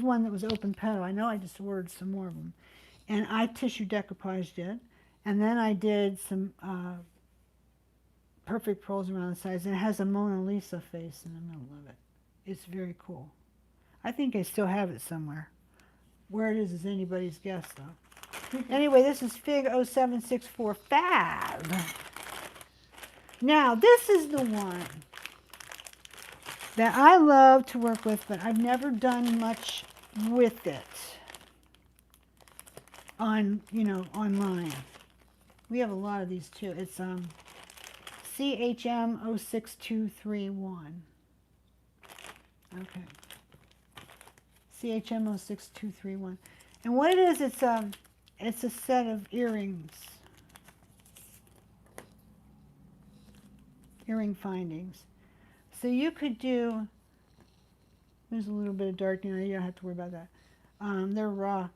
one that was open petal. I know I just ordered some more of them, and I tissue decoupaged it, and then I did some perfect pearls around the sides, and it has a Mona Lisa face in the middle of it. It's very cool. I think I still have it somewhere. Where it is anybody's guess, though. Anyway, this is Fig 0764 Fab. Now, this is the one that I love to work with, but I've never done much with it on, online. We have a lot of these too. It's CHM 06231. Okay. CHM 06231. And what it is, it's a set of earrings. Earring findings. So you could do, there's a little bit of darkening, you don't have to worry about that. They're raw.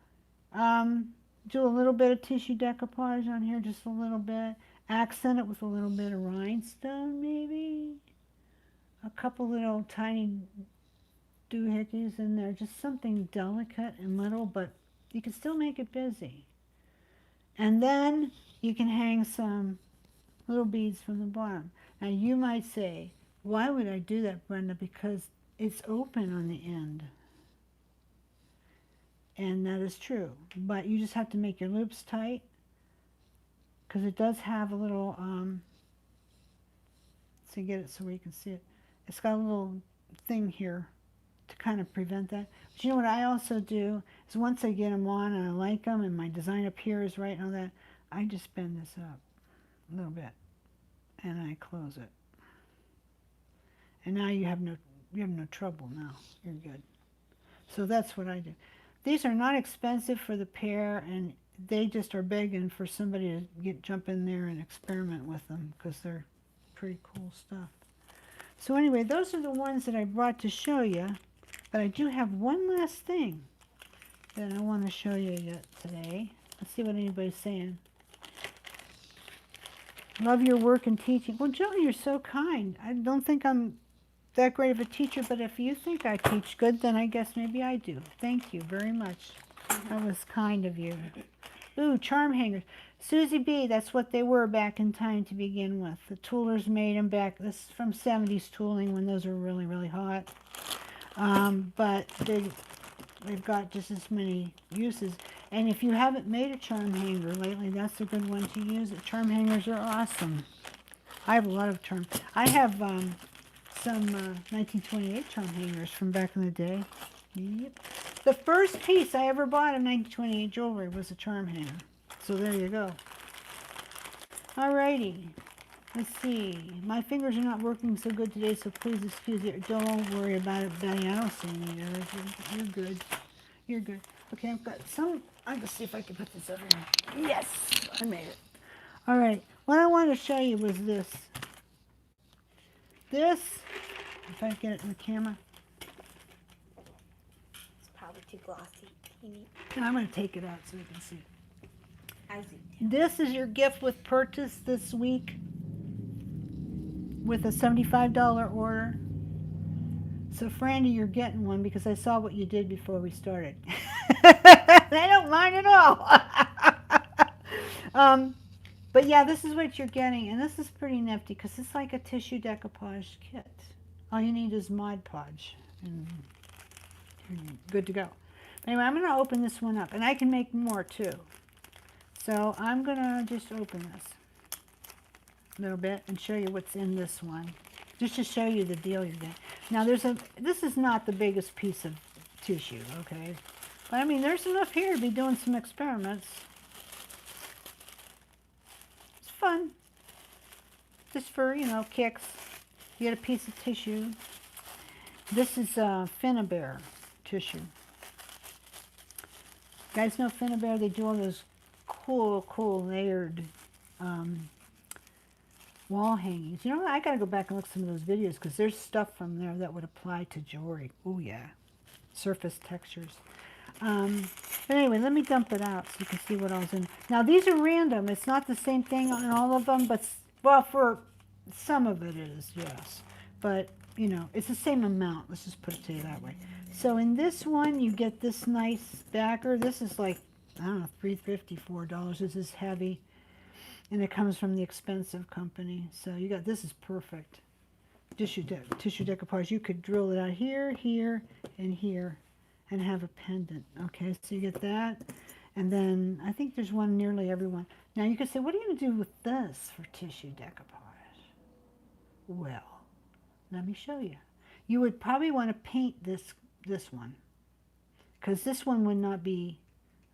Do a little bit of tissue decoupage on here, just a little bit. Accent it with a little bit of rhinestone, maybe. A couple little tiny doohickeys in there, just something delicate and little, but you can still make it busy. And then you can hang some little beads from the bottom. Now you might say, why would I do that, Brenda? Because it's open on the end. And that is true. But you just have to make your loops tight, because it does have a little, so get it so we can see it. It's got a little thing here to kind of prevent that. But you know what I also do is once I get them on and I like them and my design up here is right and all that, I just bend this up a little bit and I close it. And now you have no trouble now. You're good. So that's what I do. These are not expensive for the pair, and they just are begging for somebody to jump in there and experiment with them because they're pretty cool stuff. So anyway, those are the ones that I brought to show you. But I do have one last thing that I want to show you yet today. Let's see what anybody's saying. Love your work and teaching. Well, Joe, you're so kind. I don't think I'm that great of a teacher, but if you think I teach good, then I guess maybe I do. Thank you very much. That was kind of you. Ooh, charm hangers. Susie B, that's what they were back in time to begin with. The toolers made them back. This is from 70s tooling when those were really, really hot. But they've got just as many uses. And if you haven't made a charm hanger lately, that's a good one to use. Charm hangers are awesome. I have a lot of charm. I have some 1928 charm hangers from back in the day. Yep. The first piece I ever bought of 1928 jewelry was a charm hanger. So there you go. Alrighty. Let's see. My fingers are not working so good today, so please excuse it. Don't worry about it, Betty. I don't see any errors. You're good. You're good. Okay, I've got some. I'm going to see if I can put this over here. Yes! I made it. Alright. What I wanted to show you was this. This, if I get it in the camera. It's probably too glossy. And I'm going to take it out so you can see it. I see. This is your gift with purchase this week with a $75 order. So Frandy, you're getting one because I saw what you did before we started. I don't mind at all. But yeah, this is what you're getting, and this is pretty nifty because it's like a tissue decoupage kit. All you need is Mod Podge, and you're good to go. Anyway, I'm going to open this one up, and I can make more too. So I'm going to just open this a little bit and show you what's in this one, just to show you the deal you get. Now, this is not the biggest piece of tissue, okay? But I mean, there's enough here to be doing some experiments. It's fun. Just for, you know, kicks. You get a piece of tissue. This is Finnabair tissue. You guys know Finnabair? They do all those cool layered wall hangings. You know what? I gotta go back and look at some of those videos because there's stuff from there that would apply to jewelry. Oh yeah. Surface textures. But anyway, let me dump it out so you can see what all's in. Now these are random. It's not the same thing on all of them, but well, for some of it is, yes. But you know, it's the same amount. Let's just put it to you that way. So in this one, you get this nice backer. This is like, I don't know, $3.50, $4. This is heavy, and it comes from the expensive company. So you got, this is perfect. Tissue decoupage. You could drill it out here, here, and here, and have a pendant. Okay, so you get that, and then I think there's one nearly everyone. Now you could say, what are you going to do with this for tissue decoupage? Well, let me show you. You would probably want to paint this one, because this one would not be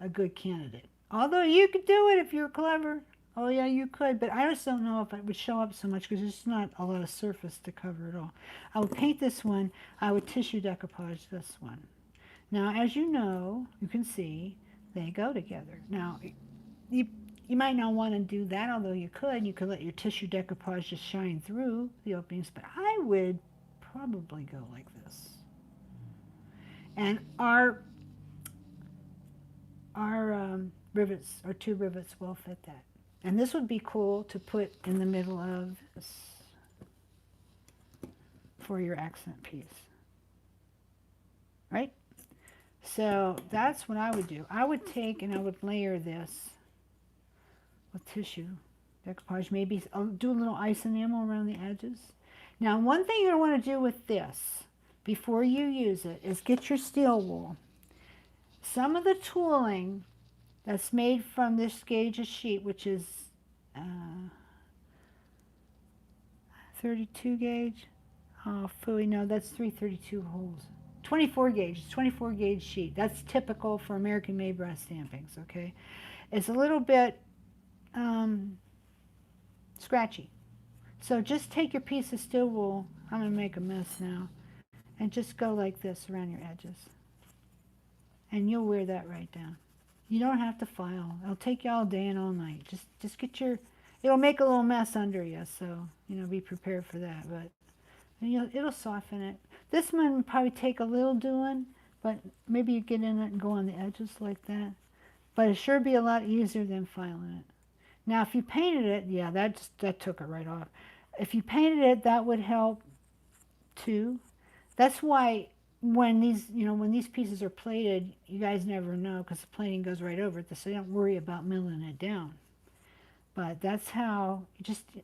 a good candidate. Although you could do it if you're clever. Oh yeah, you could, but I just don't know if it would show up so much because there's not a lot of surface to cover it all. I would paint this one. I would tissue decoupage this one. Now, as you know, you can see they go together. Now, you might not want to do that, although you could. You could let your tissue decoupage just shine through the openings, but I would probably go like this. And our rivets, our 2 rivets will fit that. And this would be cool to put in the middle of this for your accent piece. Right? So that's what I would do. I would take and I would layer this with tissue decoupage. Maybe I'll do a little ice enamel around the edges. Now, one thing you're going to want to do with this before you use it is get your steel wool. Some of the tooling that's made from this gauge of sheet, which is 32 gauge. Oh, phooey, no, that's 332 holes. 24 gauge, it's 24 gauge sheet. That's typical for American made brass stampings, okay? It's a little bit scratchy. So just take your piece of steel wool, I'm gonna make a mess now, and just go like this around your edges. And you'll wear that right down. You don't have to file. It'll take you all day and all night. Just get your, it'll make a little mess under you, so, you know, be prepared for that, but it'll soften it. This one would probably take a little doing, but maybe you get in it and go on the edges like that. But it'd sure be a lot easier than filing it. Now, if you painted it, yeah, that took it right off. If you painted it, that would help too. That's why when these pieces are plated, you guys never know because the plating goes right over it, so you don't worry about milling it down. But that's how,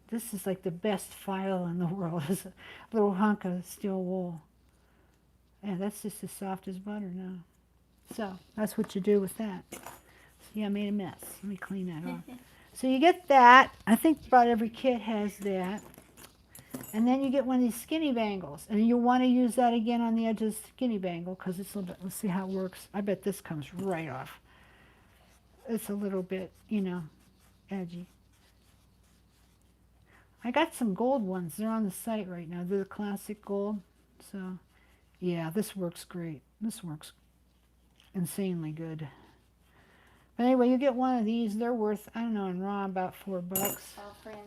this is like the best file in the world, is a little hunk of steel wool. Yeah, that's just as soft as butter now. So that's what you do with that. See, I made a mess. Let me clean that off. So you get that. I think about every kit has that. And then you get one of these skinny bangles. And you'll want to use that again on the edge of the skinny bangle because it's a little bit, let's see how it works. I bet this comes right off. It's a little bit, you know, edgy. I got some gold ones. They're on the site right now. They're the classic gold. So, yeah, this works great. This works insanely good. But anyway, you get one of these. They're worth, I don't know, in raw about $4. Our friend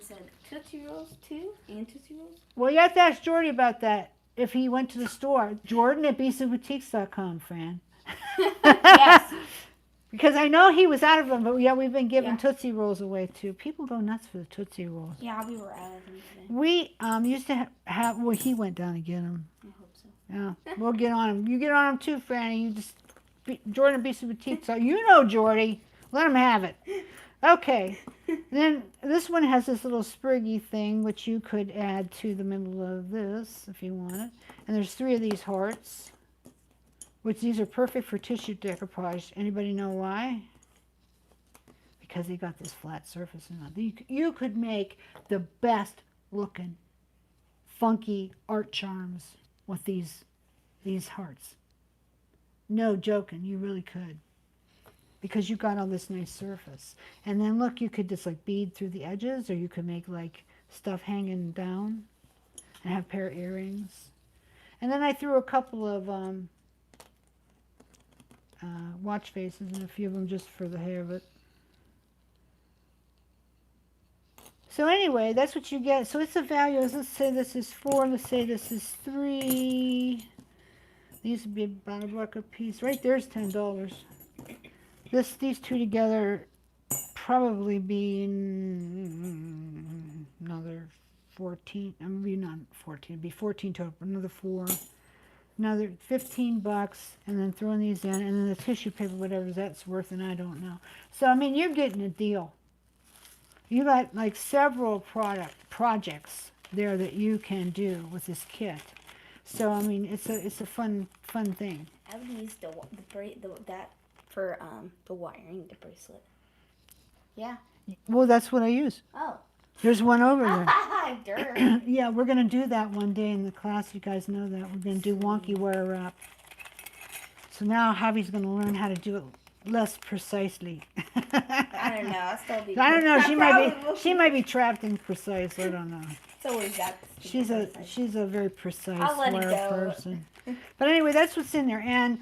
said Tootsie Rolls too, and Tootsie Rolls. Well, you have to ask Jordy about that if he went to the store. Jordan at beadsandboutiques.com, Fran. Yes. Because I know he was out of them, but yeah, we've been giving Tootsie Rolls away too. People go nuts for the Tootsie Rolls. Yeah, we were out of them today. We used to have, well, he went down to get them. I hope so. Yeah, we'll get on him. You get on him too, Franny. You just, Jordan at Beads and Boutiques. So you know Jordy. Let him have it. Okay. Then this one has this little spriggy thing, which you could add to the middle of this if you wanted. And there's 3 of these hearts, which these are perfect for tissue decoupage. Anybody know why? Because they got this flat surface in it. You could make the best looking, funky art charms with these hearts. No joking, you really could. Because you got all this nice surface. And then look, you could just like bead through the edges, or you could make like stuff hanging down and have a pair of earrings. And then I threw a couple of watch faces and a few of them just for the hair of it. So anyway, that's what you get. So it's a value. Let's say this is 4. Let's say this is 3. These would be about $1 a piece. Right there's $10. These 2 together probably be another 14. Maybe not 14. It'd be 14 total. Another 4. Another $15, and then throwing these in, and then the tissue paper, whatever that's worth, and I don't know. So I mean, you're getting a deal. You got like several projects there that you can do with this kit. So I mean, it's a fun thing. I would use that for the wiring the bracelet. Yeah. Well, that's what I use. Oh. There's one over there. Dirt. Yeah, we're gonna do that one day in the class. You guys know that we're gonna do wonky wire wrap. So now Javi's gonna learn how to do it less precisely. I don't know. I'll still be. I don't know. She might be trapped in precise. I don't know. It's always that. She's a very precise I'll let it wire go. person. But anyway, that's what's in there, and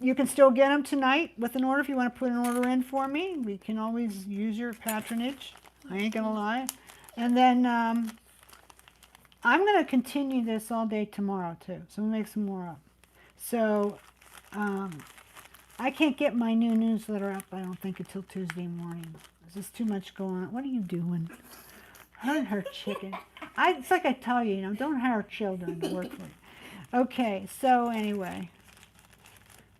you can still get them tonight with an order if you want to put an order in for me. We can always use your patronage. I ain't gonna lie. And then I'm gonna continue this all day tomorrow too. So we'll make some more up. So I can't get my new newsletter up, I don't think, until Tuesday morning. There's just too much going on. What are you doing? Don't hurt chicken. It's like I tell you, don't hire children to work for you. Okay, so anyway,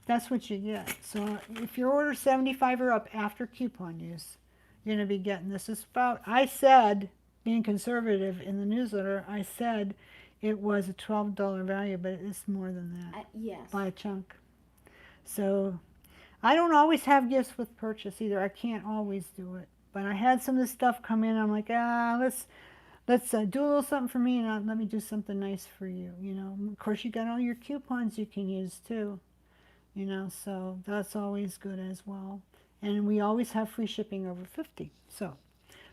that's what you get. So if your order 75 or up after coupon use, you're going to be getting this. It's about, I said, being conservative in the newsletter, I said it was a $12 value, but it's more than that. Yes. By a chunk. So I don't always have gifts with purchase either. I can't always do it. But I had some of this stuff come in. I'm like, let's do a little something for me, and let me do something nice for you. Of course, you got all your coupons you can use too. So that's always good as well. And we always have free shipping over 50. So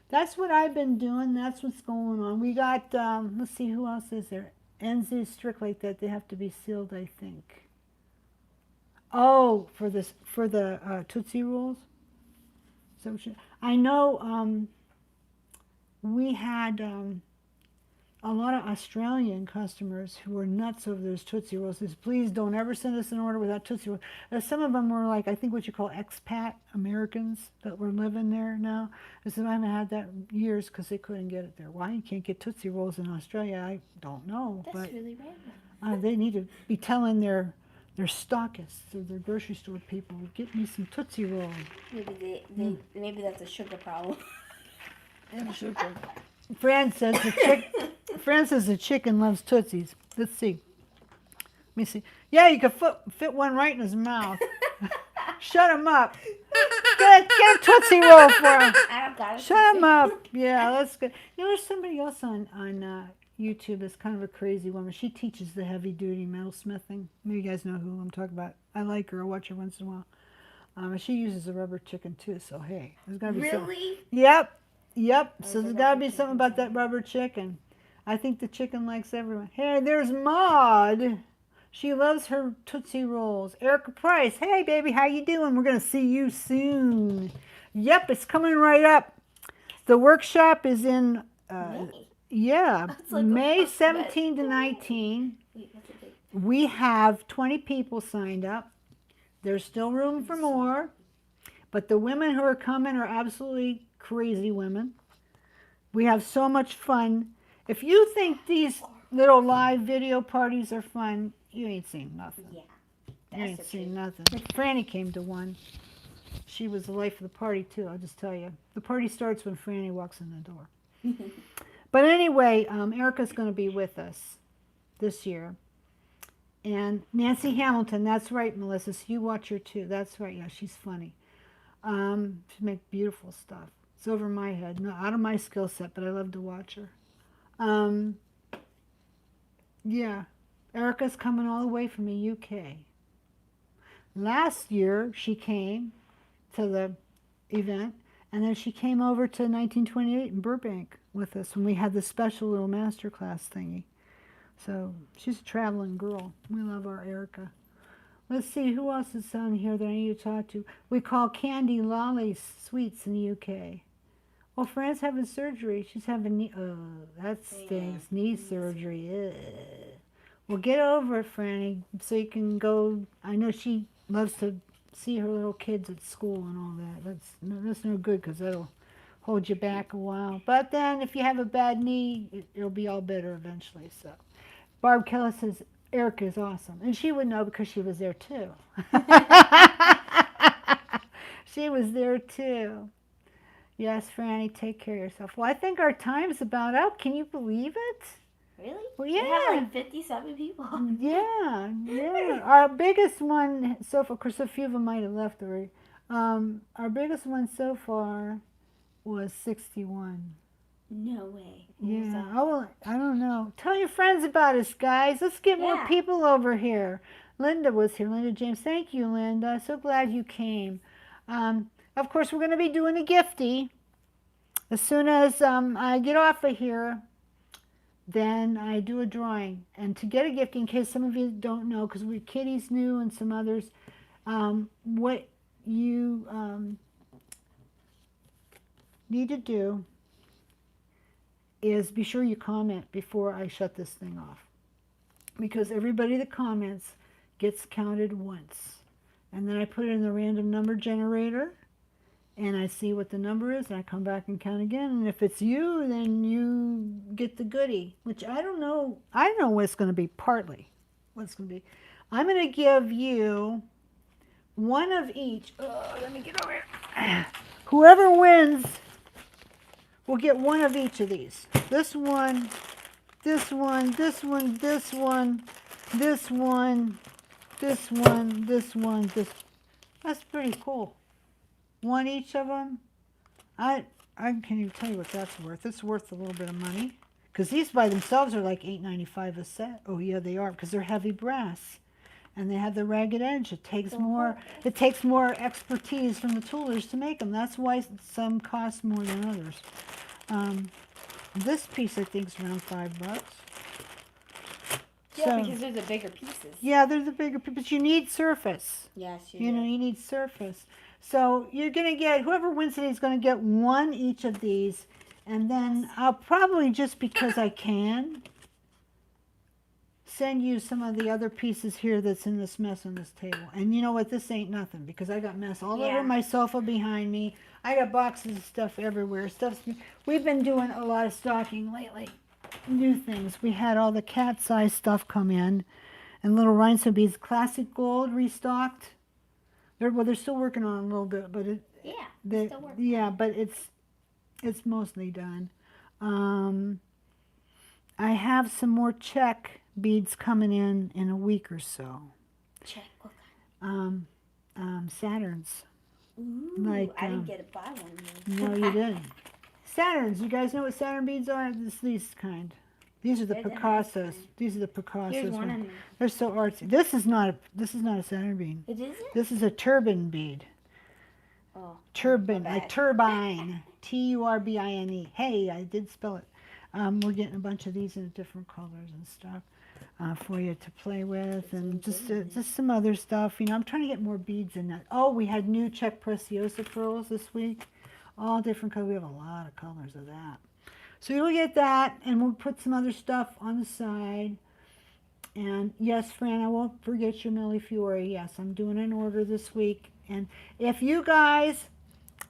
that's what I've been doing. That's what's going on. We got, let's see, who else is there? NZ strict like that. They have to be sealed, I think. Oh, for the Tootsie Rolls. So I know we had a lot of Australian customers who were nuts over those Tootsie Rolls. Says, please don't ever send us an order without Tootsie Rolls. Some of them were like, I think what you call expat Americans that were living there now. I said, I haven't had that in years because they couldn't get it there. Why you can't get Tootsie Rolls in Australia? I don't know. That's really random. They need to be telling their stockists or their grocery store people, get me some Tootsie Rolls. Maybe that's a sugar problem. And sugar. Fran says the chicken loves Tootsies. Let's see. Let me see. Yeah, you could fit one right in his mouth. Shut him up. Get a Tootsie Roll for him. I don't got it. Shut him up. Yeah, that's good. There's somebody else on YouTube that's kind of a crazy woman. She teaches the heavy-duty metalsmithing. Maybe you guys know who I'm talking about. I like her. I watch her once in a while. She uses a rubber chicken, too, so hey. There's got to be something. Really? Yep. So there's got to be something about that rubber chicken. I think the chicken likes everyone. Hey, there's Maud. She loves her Tootsie Rolls. Erica Price. Hey, baby, how you doing? We're going to see you soon. Yep, it's coming right up. The workshop is in... Yeah, like May 17 to 19. We have 20 people signed up. There's still room for more. But the women who are coming are absolutely crazy women. We have so much fun. If you think these little live video parties are fun, you ain't seen nothing. Yeah. You ain't seen nothing. Franny came to one. She was the life of the party, too, I'll just tell you. The party starts when Franny walks in the door. But anyway, Erica's going to be with us this year. And Nancy Hamilton, that's right, Melissa. So you watch her, too. That's right. Yeah, she's funny. She makes beautiful stuff. It's over my head. Not out of my skill set, but I love to watch her. Yeah. Erica's coming all the way from the UK. Last year, she came to the event, and then she came over to 1928 in Burbank with us when we had this special little master class thingy. So she's a traveling girl. We love our Erica. Let's see, who else is on here that I need to talk to? We call Candy Lolly Sweets in the UK. Well, Fran's having surgery. She's having knee, that stinks, knee surgery. Ugh. Well, get over it, Franny, so you can go. I know she loves to see her little kids at school and all that. That's no good because that'll hold you back a while. But then if you have a bad knee, it'll be all better eventually. So Barb Keller says Erica is awesome. And she would know because she was there too. She was there too. Yes, Franny, take care of yourself. Well, I think our time's about up. Can you believe it? Really? Well, We have yeah. like 57 people. Yeah. Our biggest one so far, of course, a few of them might have left already. Our biggest one so far was 61. No way. What was Yeah. that? Oh, well, I don't know. Tell your friends about us, guys. Let's get more Yeah. people over here. Linda was here. Linda James. Thank you, Linda. So glad you came. Of course, we're going to be doing a gifty. As soon as I get off of here, then I do a drawing. And to get a gift, in case some of you don't know, because Kitty's new and some others, what you need to do is be sure you comment before I shut this thing off. Because everybody that comments gets counted once. And then I put it in the random number generator, and I see what the number is, and I come back and count again. And if it's you, then you get the goodie, which I don't know. I don't know what it's going to be partly. What it's going to be. I'm going to give you one of each. Oh, let me get over here. Whoever wins will get one of each of these. This one, this one, this one, this one, this one, this one, this one, this. That's pretty cool. One each of them. I can't even tell you what that's worth. It's worth a little bit of money. Because these by themselves are like $8.95 a set. Oh yeah, they are, because they're heavy brass. And they have the ragged edge. It takes more expertise from the toolers to make them. That's why some cost more than others. This piece I think is around $5. Yeah, because they're the bigger pieces. Yeah, they're the bigger pieces. But you need surface. Yes, You know, you need surface. So you're going to get, whoever wins today is going to get one each of these. And then I'll probably, just because I can, send you some of the other pieces here that's in this mess on this table. And you know what? This ain't nothing, because I got mess all over my sofa behind me. I got boxes of stuff everywhere. We've been doing a lot of stocking lately. New things. We had all the cat size stuff come in. And little rhinestone beads. Classic gold restocked. They're still working on it a little bit, but still working. Yeah, but it's mostly done. I have some more Czech beads coming in a week or so. Czech, what kind? Saturns. Ooh, Like, I didn't get to buy one. No, you didn't. Saturns. You guys know what Saturn beads are? These kind. These are the Picassos. These are the Picassos. Here's one in there. They're so artsy. This is not a Saturn bead. It isn't? This is a turban bead. Oh. Turbine, a turbine. Turbine. Hey, I did spell it. We're getting a bunch of these in different colors and stuff for you to play with, and just some other stuff. You know, I'm trying to get more beads in that. Oh, we had new Czech Preciosa pearls this week. All different colors. We have a lot of colors of that. So you'll get that, and we'll put some other stuff on the side. And yes, Fran, I won't forget your Millefiori. Yes, I'm doing an order this week. And if you guys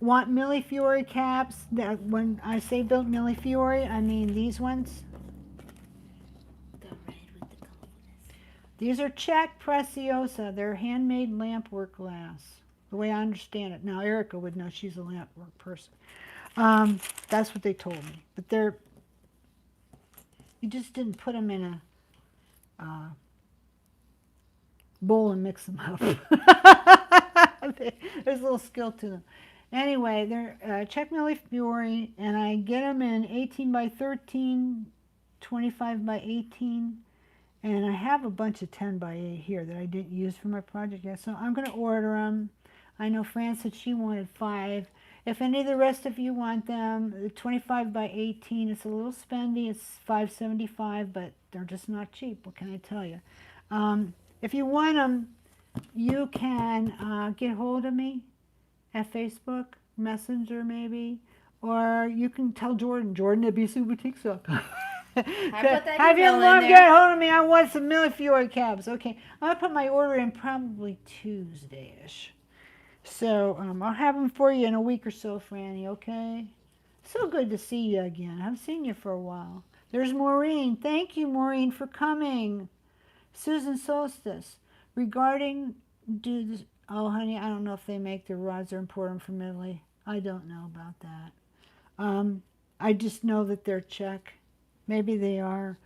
want Millefiori caps, that when I say built Millefiori, I mean these ones. The red with the colorfulness. These are Czech Preciosa. They're handmade lampwork glass. the way I understand it. Now, Erica would know. She's a lamp work person. That's what they told me. But you just didn't put them in a bowl and mix them up. There's a little skill to them. Anyway, they're Czech-Inspired Fury, and I get them in 18 by 13, 25 by 18, and I have a bunch of 10 by 8 here that I didn't use for my project yet, so I'm going to order them. I know Fran said she wanted 5. If any of the rest of you want them, the 25 by 18, it's a little spendy. It's $5.75, but they're just not cheap. What can I tell you? If you want them, you can get hold of me at Facebook, Messenger maybe, or you can tell Jordan at bcboutiques.com. Have your mom get hold of me. I want some Millefiori cabs. Okay, I'm going to put my order in probably Tuesday-ish. So I'll have them for you in a week or so, Franny, okay? So good to see you again. I haven't seen you for a while. There's Maureen. Thank you, Maureen, for coming. Susan Solstice. Regarding, oh, honey, I don't know if they make their rods or import them from Italy. I don't know about that. I just know that they're Czech. Maybe they are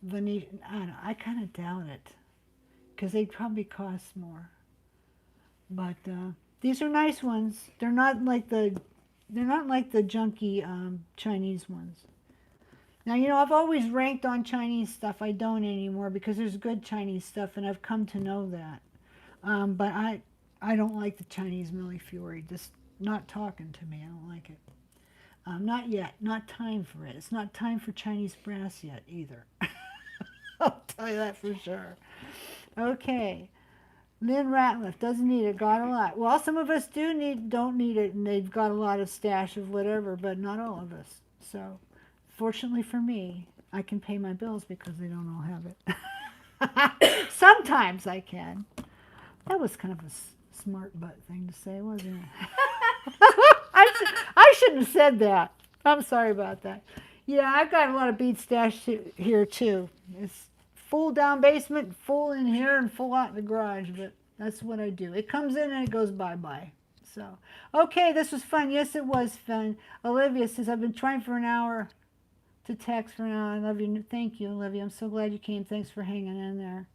Venetian. I don't know. I kind of doubt it because they'd probably cost more. But these are nice ones. They're not like the junky Chinese ones. Now, you know, I've always ranked on Chinese stuff. I don't anymore because there's good Chinese stuff, and I've come to know that. But I don't like the Chinese Millefiori. Just not talking to me. I don't like it. Not yet. Not time for it. It's not time for Chinese brass yet either. I'll tell you that for sure. Okay. Lynn Ratliff doesn't need it, got a lot. Well, some of us don't need it, and they've got a lot of stash of whatever, but not all of us. So, fortunately for me, I can pay my bills because they don't all have it. Sometimes I can. That was kind of a smart butt thing to say, wasn't it? I shouldn't have said that. I'm sorry about that. Yeah, I've got a lot of bead stash here too. It's full down basement, full in here, and full out in the garage, but that's what I do. It comes in and it goes bye-bye. So, okay, this was fun. Yes, it was fun. Olivia says, I've been trying for an hour to text for now. I love you. Thank you, Olivia. I'm so glad you came. Thanks for hanging in there.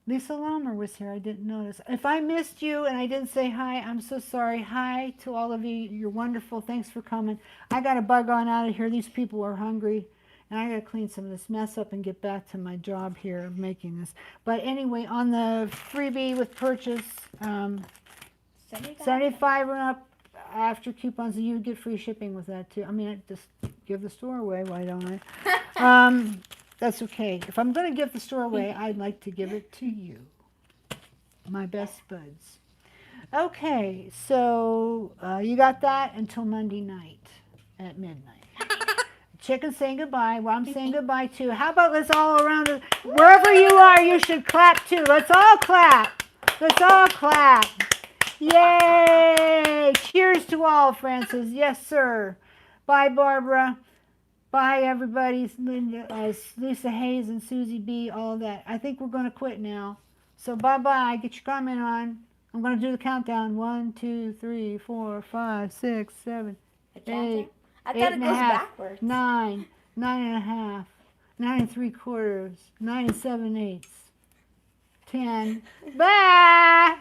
Lisa Lomer was here. I didn't notice. If I missed you and I didn't say hi, I'm so sorry. Hi to all of you. You're wonderful. Thanks for coming. I got to bug on out of here. These people are hungry. And I got to clean some of this mess up and get back to my job here of making this. But anyway, on the freebie with purchase, 75 and up after coupons, and you get free shipping with that too. I mean, just give the store away. Why don't I? That's okay. If I'm going to give the store away, I'd like to give it to you, my best buds. Okay, so you got that until Monday night at midnight. Chicken's saying goodbye. Well, I'm saying goodbye too. How about let's all around, wherever you are, you should clap too. Let's all clap. Let's all clap. Yay! Cheers to all, Francis. Yes, sir. Bye, Barbara. Bye, everybody. Lisa Hayes and Susie B, all of that. I think we're going to quit now. So bye-bye. Get your comment on. I'm going to do the countdown. 1, 2, 3, 4, 5, 6, 7, 8. I thought it goes backwards. 9, 9.5, 9 3/4, 9 7/8, 10. Bye!